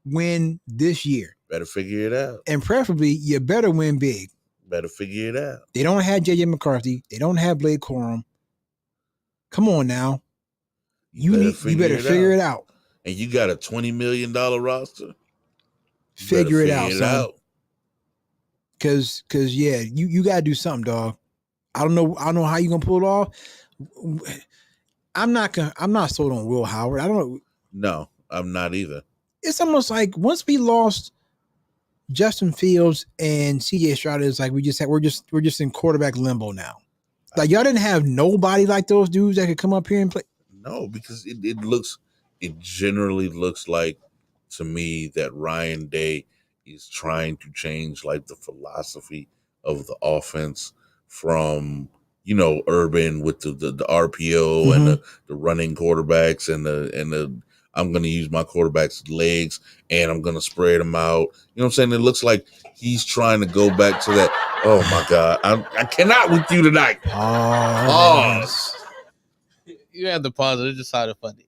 win this year. Better figure it out. And preferably, you better win big. Better figure it out. They don't have J.J. McCarthy. They don't have Blake Corum. Come on now. You better figure it out. And you got a $20 million roster. Figure it out, son. Cause yeah, you gotta do something, dog. I don't know how you gonna pull it off. I'm not sold on Will Howard. I don't know. No, I'm not either. It's almost like once we lost Justin Fields and CJ Stroud, it's like we're just in quarterback limbo now. Like y'all didn't have nobody like those dudes that could come up here and play. No, because it generally looks like to me that Ryan Day is trying to change like the philosophy of the offense from Urban with the RPO and the running quarterbacks and the I'm going to use my quarterback's legs and I'm going to spread them out. You know what I'm saying? It looks like he's trying to go back to that. Oh my God, I cannot with you tonight. Pause. You had to pause it. It just sounded funny.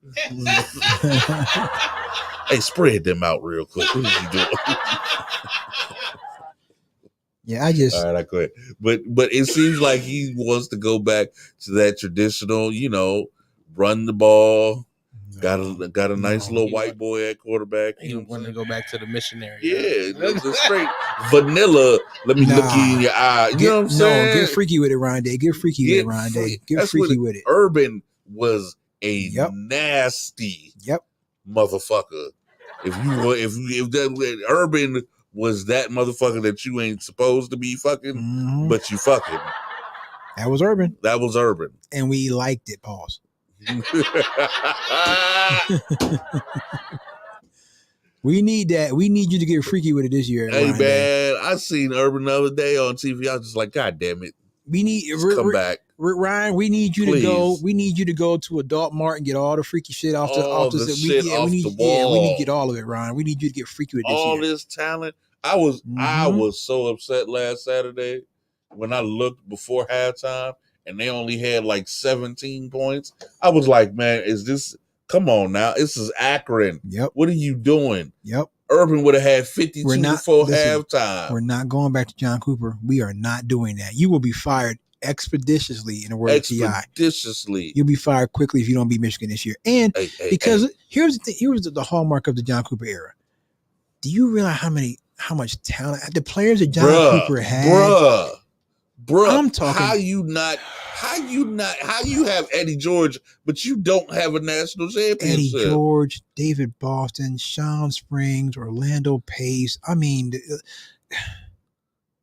Hey, spread them out real quick. What are you doing? Yeah, all right, I quit. But it seems like he wants to go back to that traditional, run the ball. Got a nice little white boy at quarterback. He want to go back to the missionary. Yeah, the straight vanilla. Let me look you in your eye. You know what I'm saying? No, get freaky with it, Ryan Day. Get freaky with it, Ryan Day. Get freaky with it. Urban was a nasty motherfucker. If that Urban was that motherfucker that you ain't supposed to be fucking, but you fucking. That was Urban. And we liked it. Pause. We need that. We need you to get freaky with it this year. Hey man, I seen Urban the other day on TV. I was just like, God damn it! We need come back, Ryan. We need you to go. We need you to go to Adult Mart and get all the freaky shit off the wall. We need to get all of it, Ryan. We need you to get freaky with this all year. This talent. I was so upset last Saturday when I looked before halftime and they only had like 17 points. I was like, man, come on now. This is Akron. Yep. What are you doing? Yep. Urban would have had 52 before halftime. We're not going back to John Cooper. We are not doing that. You will be fired expeditiously, in the word of T.I. Expeditiously. You'll be fired quickly if you don't beat Michigan this year. And here's the thing, here's the hallmark of the John Cooper era. Do you realize how much talent the players that John Cooper had? Bruh, I'm talking. How you have Eddie George, but you don't have a national championship? Eddie George, David Boston, Sean Springs, Orlando Pace. I mean,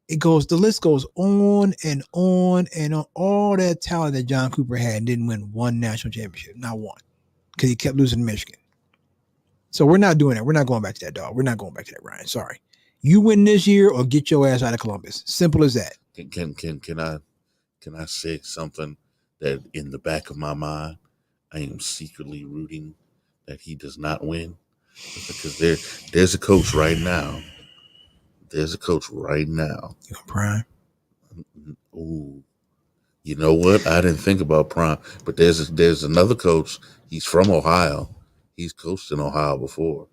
the list goes on and on and on. All that talent that John Cooper had and didn't win one national championship, not one, because he kept losing to Michigan. So we're not doing that. We're not going back to that, dog. We're not going back to that, Ryan. Sorry. You win this year or get your ass out of Columbus. Simple as that. Can I say something that in the back of my mind I am secretly rooting that he does not win? Because there's a coach right now. You want Prime? Ooh. You know what? I didn't think about Prime, but there's another coach. He's from Ohio. He's coached in Ohio before.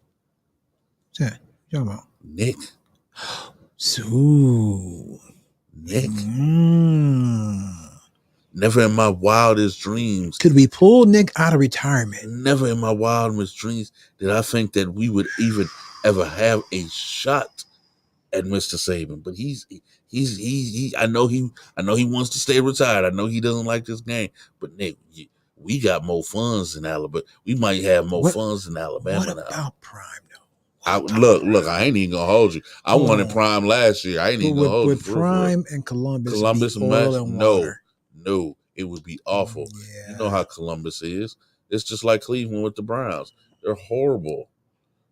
What's that? What you talking about? Nick. Nick. Never in my wildest dreams. Could we pull Nick out of retirement? Never in my wildest dreams did I think that we would even ever have a shot at Mr. Saban. But I know he wants to stay retired. I know he doesn't like this game. But Nick, we got more funds in Alabama. We might have more funds in Alabama now. What about Prime? Look, I ain't even gonna hold you. I wanted Prime last year. I ain't even gonna hold you. With Prime and Columbus oil and water. No, it would be awful. Yeah. You know how Columbus is. It's just like Cleveland with the Browns. They're horrible.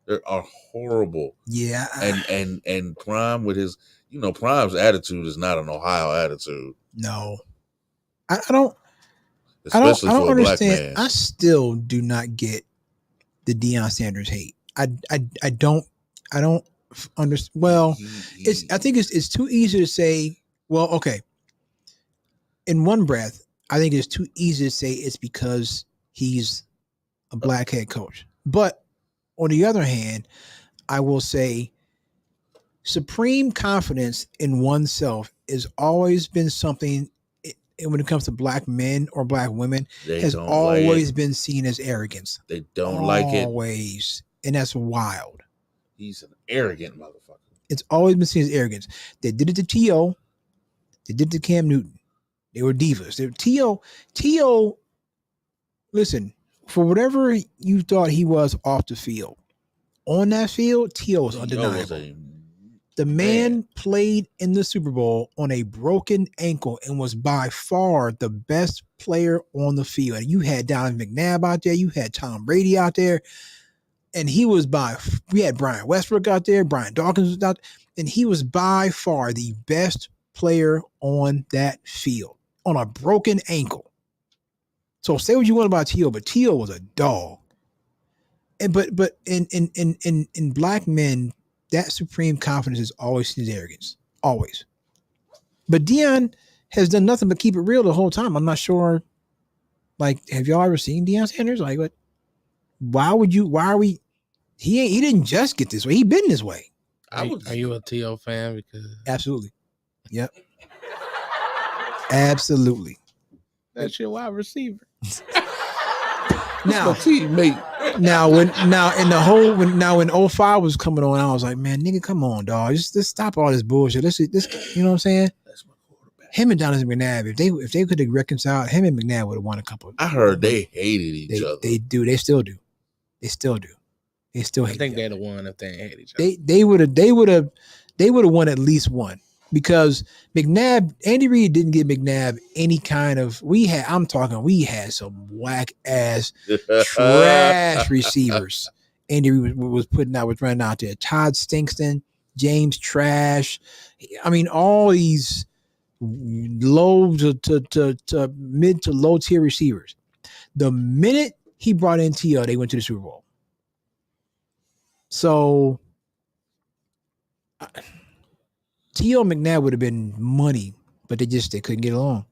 They are horrible. Yeah. And Prime with his, Prime's attitude is not an Ohio attitude. No. I don't Especially for a understand. black man. I still do not get the Deion Sanders hate. I don't understand. Well, I think it's too easy to say, well, okay. In one breath, I think it's too easy to say it's because he's a black head coach. But on the other hand, I will say supreme confidence in oneself has always been something and when it comes to black men or black women, They has don't always like it. been seen as arrogance. They don't like it. Always. And that's wild. He's an arrogant motherfucker. It's always been seen as arrogance. They did it to T.O. They did it to Cam Newton. They were divas. T.O., listen, for whatever you thought he was off the field, on that field, T.O. was undeniable. The man played in the Super Bowl on a broken ankle and was by far the best player on the field. And you had Donovan McNabb out there. You had Tom Brady out there. And we had Brian Westbrook out there. Brian Dawkins was out there. And he was by far the best player on that field on a broken ankle. So say what you want about T.O., but T.O. was a dog. And but in black men, that supreme confidence is always seen as arrogance. Always. But Deion has done nothing but keep it real the whole time. I'm not sure. Like, have y'all ever seen Deion Sanders? Like, what? He didn't just get this way. He been this way. Are you a T.O. fan? Because absolutely. Yep. Absolutely. That's your wide receiver. Now, teammate. When 05 was coming on, I was like, man, nigga, come on, dog. Just stop all this bullshit. Let's you know what I'm saying? That's my quarterback. Him and Donovan McNabb, if they could have reconciled, him and McNabb would have won a couple. I heard they hated each other. They do. They still do. They still do. They still hate. I think they'd have won if they hate each other. They would have won at least one. Because Andy Reid didn't give McNabb any kind of. We had some whack ass trash receivers. Andy Reid was running out there. Todd Stinkston, James Trash. I mean, all these low to mid to low tier receivers. The minute he brought in T.O., they went to the Super Bowl. So. T.O. McNabb would have been money, but they couldn't get along.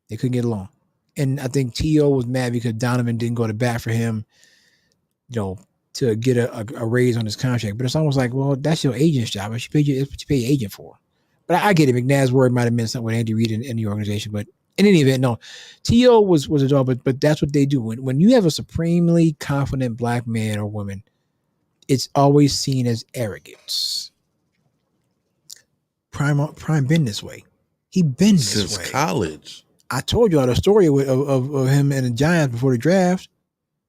They couldn't get along. And I think T.O. was mad because Donovan didn't go to bat for him, to get a raise on his contract. But it's almost like, well, that's your agent's job. That's what you pay your agent for. But I get it. McNabb's word might have meant something with Andy Reid in the organization. But in any event, no. T.O. was a dog, but that's what they do. When you have a supremely confident black man or woman, it's always seen as arrogance. Prime been this way. He been this since way. College. I told you all the story of him and the Giants before the draft.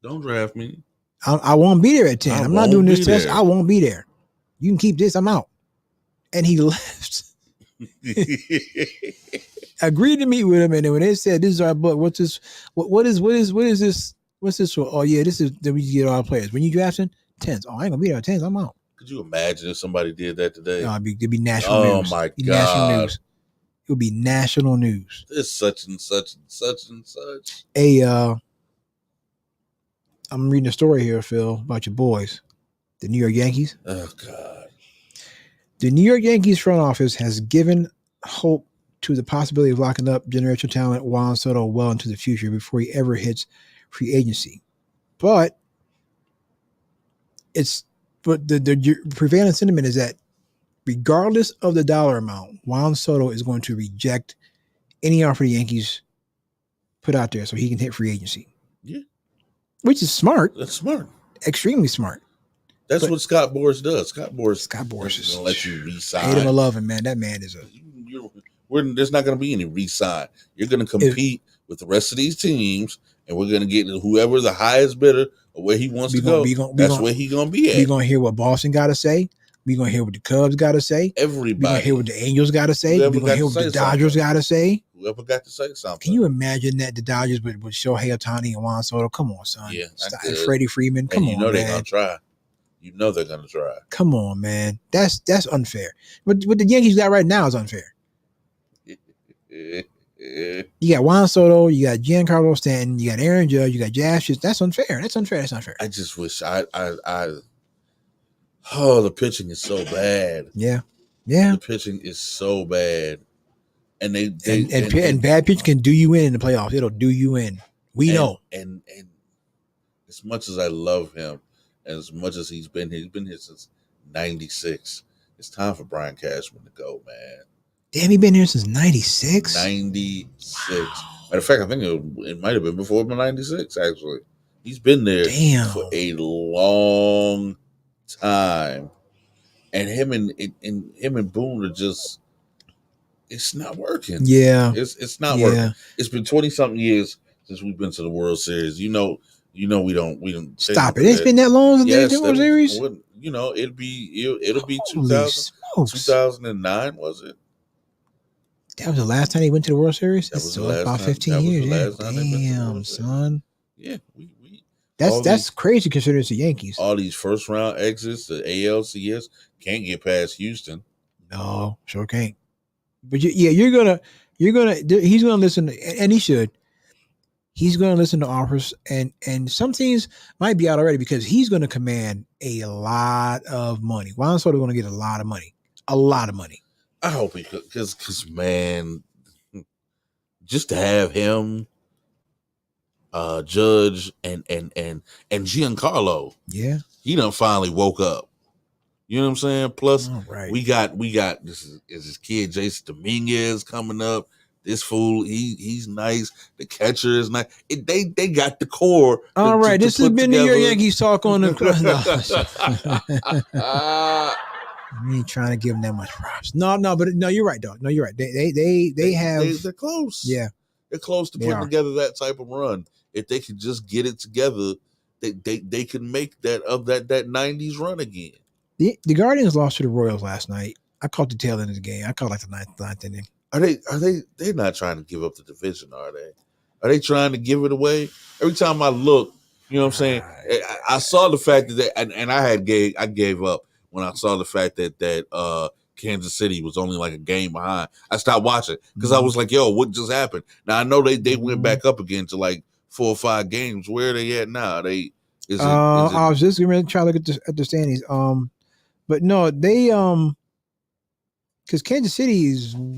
Don't draft me. I won't be there at 10. I'm not doing this test. I won't be there. You can keep this. I'm out. And he left. Agreed to meet with him, and then when they said, "This is our book," what's this? What is this? What's this for? Oh yeah, this is that we get all players. When you drafting 10s, I ain't gonna be there at 10s. I'm out. Could you imagine if somebody did that today? No, it'd be national news. Oh my God. National news. It would be national news. It's such and such and such and such. Hey, I'm reading a story here, Phil, about your boys, the New York Yankees. Oh God. The New York Yankees front office has given hope to the possibility of locking up generational talent Juan Soto well into the future before he ever hits free agency. But the prevailing sentiment is that regardless of the dollar amount, Juan Soto is going to reject any offer the Yankees put out there so he can hit free agency. Yeah. Which is smart. That's smart. Extremely smart. That's what Scott Boras does. Scott Boras is going to let you re-sign. Hate him or love him, man. That man is there's not going to be any re-sign. You're going to compete with the rest of these teams, and we're going to get whoever the highest bidder or where he wants to go. That's where he's going to be at. We're going to hear what Boston got to say. We're going to hear what the Cubs got to say. Everybody. We're going to hear what the Angels got to say. We're going to hear what the Dodgers got to say. Whoever got to say something. Can you imagine that the Dodgers with Shohei Ohtani and Juan Soto? Come on, son. Yeah. And Freddie Freeman. Come on, man. They're going to try. You know they're going to try. Come on, man. That's unfair. What the Yankees got right now is unfair. You got Juan Soto, you got Giancarlo Stanton, you got Aaron Judge, you got Josh. That's unfair. That's unfair. I just wish the pitching is so bad. Yeah. The pitching is so bad. And bad pitch can do you in the playoffs. It'll do you in. We know. And as much as I love him, and as much as he's been here since '96. It's time for Brian Cashman to go, man. Damn, he been here since 96? 96. Matter of fact, I think it might have been before 96, actually. He's been there for a long time. And him and Boone are just, it's not working. Yeah. It's not working. It's been 20-something years since we've been to the World Series. We don't stop it. It's been that long since yes, the World Series? It'll be 2009, was it? That was the last time he went to the World Series? That was so about 15 years. Damn, son. Yeah, that's crazy considering it's the Yankees. All these first round exits, the ALCS can't get past Houston. No, sure can't. But he's gonna listen, and he should. He's gonna listen to offers, and some teams might be out already because he's gonna command a lot of money. Juan Soto gonna get a lot of money. I hope he could, because man, just to have him, Judge and Giancarlo, he done finally woke up. You know what I'm saying? Plus, we got this kid Jason Dominguez coming up. This fool, he's nice. The catcher is nice. They got the core. All right, this has been New York Yankees talk on the. We ain't trying to give them that much props. No, but you're right, dog. No, you're right. They're close. Yeah, they're close to putting together that type of run. If they could just get it together, they can make that 90s run again. The Guardians lost to the Royals last night. I caught the tail end of the game. I caught like the ninth inning. They're not trying to give up the division, are they? Are they trying to give it away? Every time I look, you know what I'm saying? I saw the fact that I gave up when I saw the fact that Kansas City was only like a game behind. I stopped watching because I was like, yo, what just happened? Now I know they went back up again to like 4 or 5 games. Where are they at now? I was just going to try to look at the standings. But no, they because Kansas City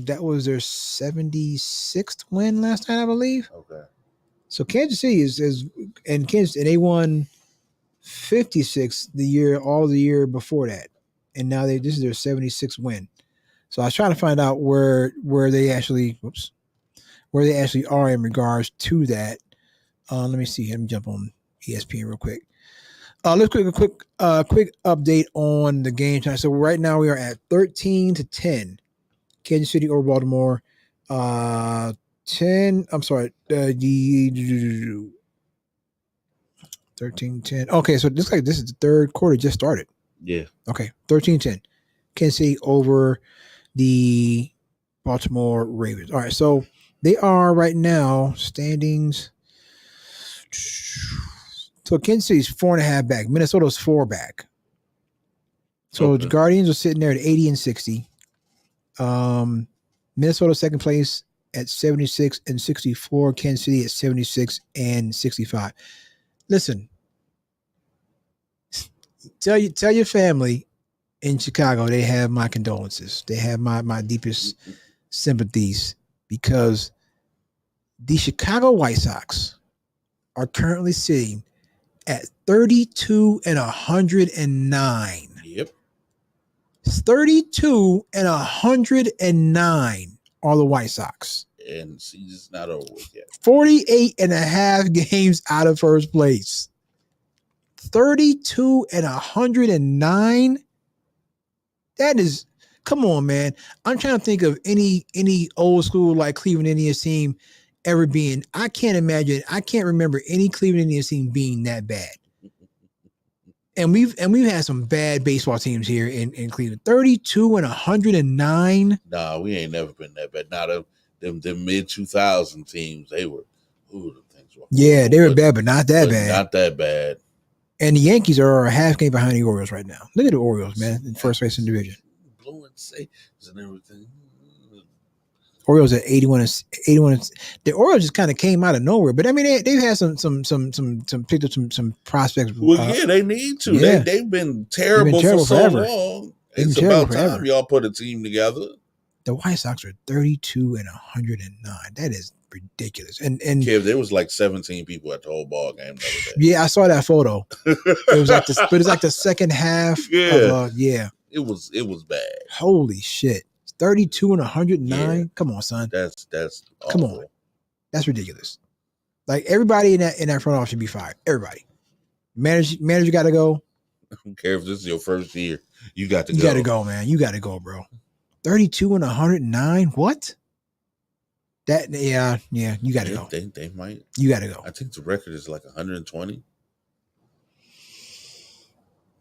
that was their 76th win last night, I believe. Okay. So Kansas City and they won 56 all the year before that, and now this is their 76th win. So I was trying to find out where they actually are in regards to that. Let me see. Let me jump on ESPN real quick. Let's quick update on the game tonight. So right now we are at 13-10, Kansas City over Baltimore. 10. I'm sorry. 13-10. Okay, so it looks like this is the third quarter just started. Yeah. Okay, 13-10, Kansas City over the Baltimore Ravens. All right, so they are right now standings. So Kansas City's 4.5 back. Minnesota's 4 back. So the Guardians are sitting there at 80 and 60. Minnesota second place at 76 and 64. Kansas City at 76 and 65. Listen, tell your family in Chicago they have my condolences. They have my deepest sympathies because the Chicago White Sox are currently sitting at 32 and 109. Yep. 32 and 109 are the White Sox. And season's not over yet. 48 and a half games out of first place. 32 and 109. That is, come on, man. I'm trying to think of any old school like Cleveland Indians team ever being. I can't remember any Cleveland Indians team being that bad. And we've had some bad baseball teams here in Cleveland. 32 and 109. Nah, we ain't never been that bad. Now them mid 2000 teams, they were the things were. Yeah, they were bad, but not that bad. Not that bad. And the Yankees are a half game behind the Orioles right now. Look at the Orioles, man, in first place in the division. Blowing saves and everything. Orioles at 81. The Orioles just kind of came out of nowhere, but I mean they've had some picked up some prospects. Well, yeah, they need to. Yeah. They've been terrible for so forever. long. It's about time y'all put a team together. The White Sox are 32 and 109. That is ridiculous. And Kev, there was like 17 people at the whole ball game the other day. Yeah, I saw that photo. It was like the second half. Yeah. Yeah. It was bad. Holy shit. 32 and 109. Yeah. Come on, son. That's Come awful. on. That's ridiculous. Like everybody in that front office should be fired. Everybody. Manager got to go. I don't care if this is your first year. You got to You go. got to go, man. You got to go, bro. 32 and 109. What? That yeah. You got to go. They might. You got to go. I think the record is like 120.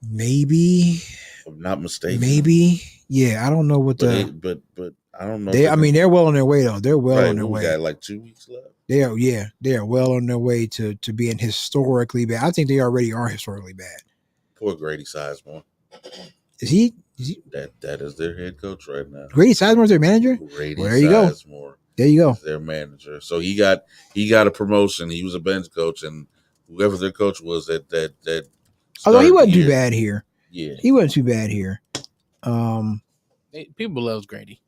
Maybe. If I'm not mistaken. Maybe. Yeah, I don't know what but I don't know. They're well on their way though. They're well on their way. We got like 2 weeks left. They are well on their way to being historically bad. I think they already are historically bad. Poor Grady Sizemore. Is he? That is their head coach right now. Grady Sizemore's their manager? Grady There you Sizemore. Go. There you go. Is their manager. So he got a promotion. He was a bench coach, and whoever their coach was that although he wasn't too bad here. Yeah. He wasn't too bad here. People loves Grady.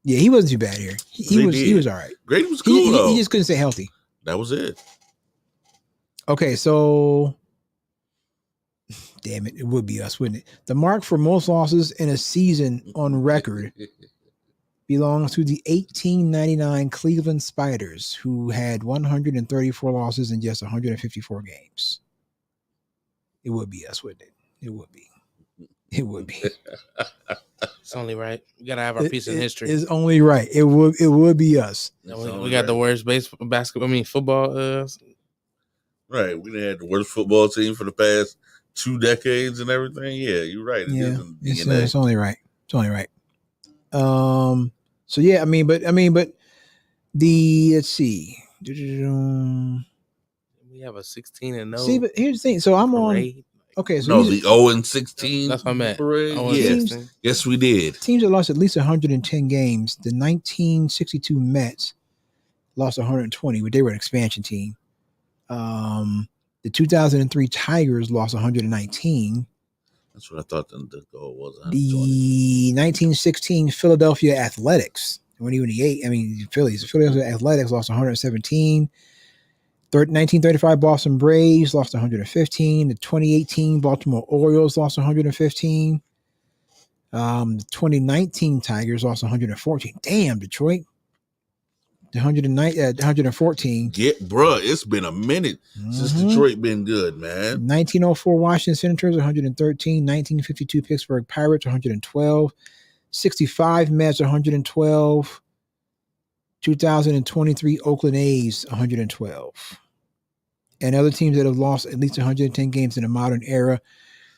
Yeah, he wasn't too bad here. He was all right. Grady was cool though. He just couldn't stay healthy. That was it. Okay, so damn it, it would be us, wouldn't it? The mark for most losses in a season on record belongs to the 1899 Cleveland Spiders, who had 134 losses in just 154 games. It would be us, wouldn't it? It would be. It would be. It's only right. We gotta have our piece in history. It's only right. It would be us. We got the worst football. Right. We had the worst football team for the past 2 decades and everything. Yeah, you're right. It's only right. It's only right. So yeah, but let's see. We have a 16-0. See, but here's the thing. So I'm parade. on. Okay, so the 0-16. That's what I meant. Yes. Yes, we did. Teams that lost at least 110 games. The 1962 Mets lost 120, but they were an expansion team. The 2003 Tigers lost 119. That's what I thought the goal was. The 1916 Philadelphia Athletics, Philadelphia Athletics lost 117. 1935 Boston Braves lost 115. The 2018 Baltimore Orioles lost 115. The 2019 Tigers lost 114. Damn, Detroit. 114. Yeah, bruh, it's been a minute since Detroit been good, man. 1904 Washington Senators 113. 1952 Pittsburgh Pirates 112. 65 Mets 112. 2023 Oakland A's 112. And other teams that have lost at least 110 games in the modern era.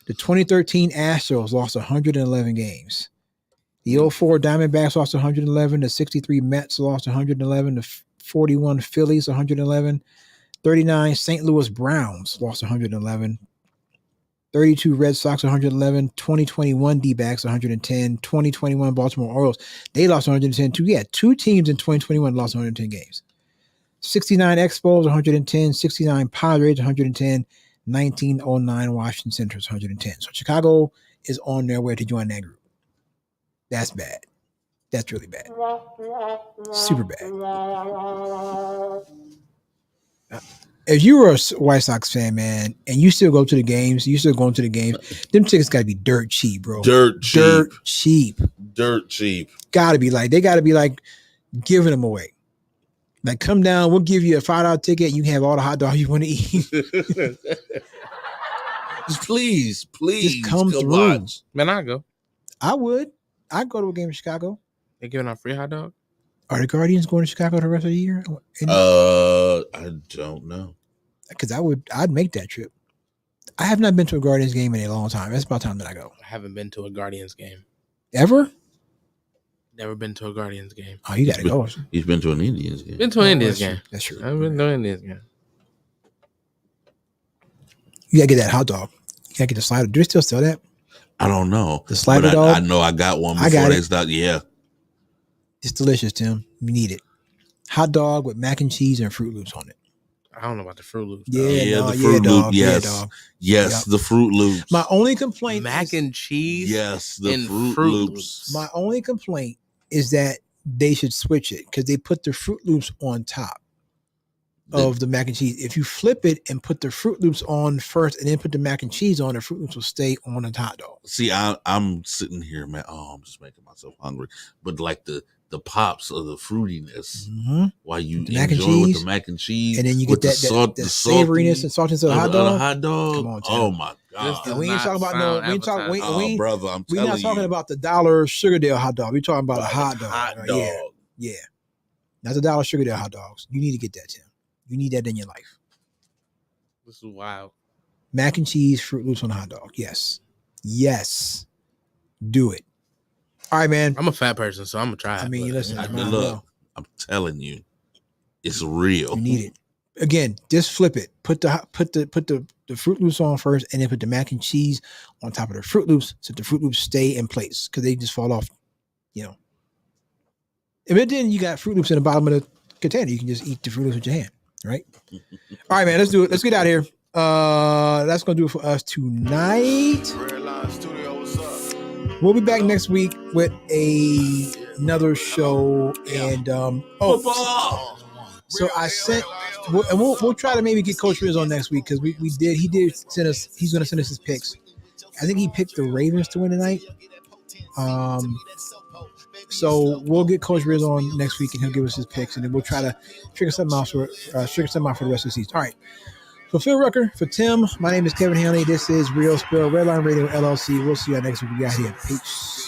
The 2013 Astros lost 111 games. The 04 Diamondbacks lost 111. The 63 Mets lost 111. The 41 Phillies 111. 39 St. Louis Browns lost 111. 32 Red Sox 111. 2021 D-backs 110. 2021 Baltimore Orioles, they lost 110 too. Yeah, 2 teams in 2021 lost 110 games. 69 Expos 110. 69 Padres 110. 1909 Washington Senators 110. So Chicago is on their way to join that group. That's bad. That's really bad. Super bad. If you were a White Sox fan, man, and you still go to the games, them tickets got to be dirt cheap, bro. Dirt cheap. Gotta be like giving them away. Like, come down, we'll give you a $5 ticket. You can have all the hot dogs you want to eat. Just please just come through. Watch. Man, I go. I would. I'd go to a game in Chicago. They giving out free hot dog? Are the Guardians going to Chicago the rest of the year? I don't know. Because I'd make that trip. I have not been to a Guardians game in a long time. It's about time that I go. I haven't been to a Guardians game. Ever? Never been to a Guardians game. Oh, you got to go. He's been to an Indians game. Been to an Indians game. That's true. I've been to an Indians game. You got to get that hot dog. You got to get the slider. Do they still sell that? I don't know. The slider dog? I know I got one before they stopped. Yeah. It's delicious, Tim. You need it. Hot dog with mac and cheese and Fruit Loops on it. I don't know about the Fruit Loops. The Fruit Loop. Yes. Yes, the Fruit Loops. My only complaint mac and cheese. Yes, the Fruit Loops. My only complaint is that they should switch it because they put the Fruit Loops on top. of the mac and cheese. If you flip it and put the Fruit Loops on first and then put the mac and cheese on, the Fruit Loops will stay on the hot dog. See, I'm sitting here, man. Oh, I'm just making myself hungry. But like the pops of the fruitiness while you mac and enjoy cheese, with the mac and cheese, and then you get that savoriness and saltiness of the hot dog. Come on, oh my god! And we ain't talking about no. We ain't talking. Brother, I'm telling you, we're not talking about the $1 Sugardale hot dog. We're talking about a hot dog. Hot dog. Yeah. Not the $1 Sugardale hot dogs. You need to get that, Tim. You need that in your life. This is wild. Mac and cheese, Fruit Loops on a hot dog. Yes. Do it. All right, man. I'm a fat person, so I'm gonna try it. I mean, listen. Look, I'm telling you, it's real. You need it. Again, just flip it. Put the Fruit Loops on first, and then put the mac and cheese on top of the Fruit Loops, so the Fruit Loops stay in place because they just fall off. If then you got Fruit Loops in the bottom of the container, you can just eat the Fruit Loops with your hand, right? All right, man. Let's do it. Let's get out of here. That's gonna do it for us tonight. We'll be back next week with another show, and so I sent, and we'll try to maybe get Coach Riz on next week because he did send us. He's gonna send us his picks. I think he picked the Ravens to win tonight. So we'll get Coach Riz on next week, and he'll give us his picks, and then we'll try to figure something out for the rest of the season. All right. For Phil Rucker, for Tim, my name is Kevin Hanley. This is Real Spill, Redline Radio LLC. We'll see you next week. We got here. Peace.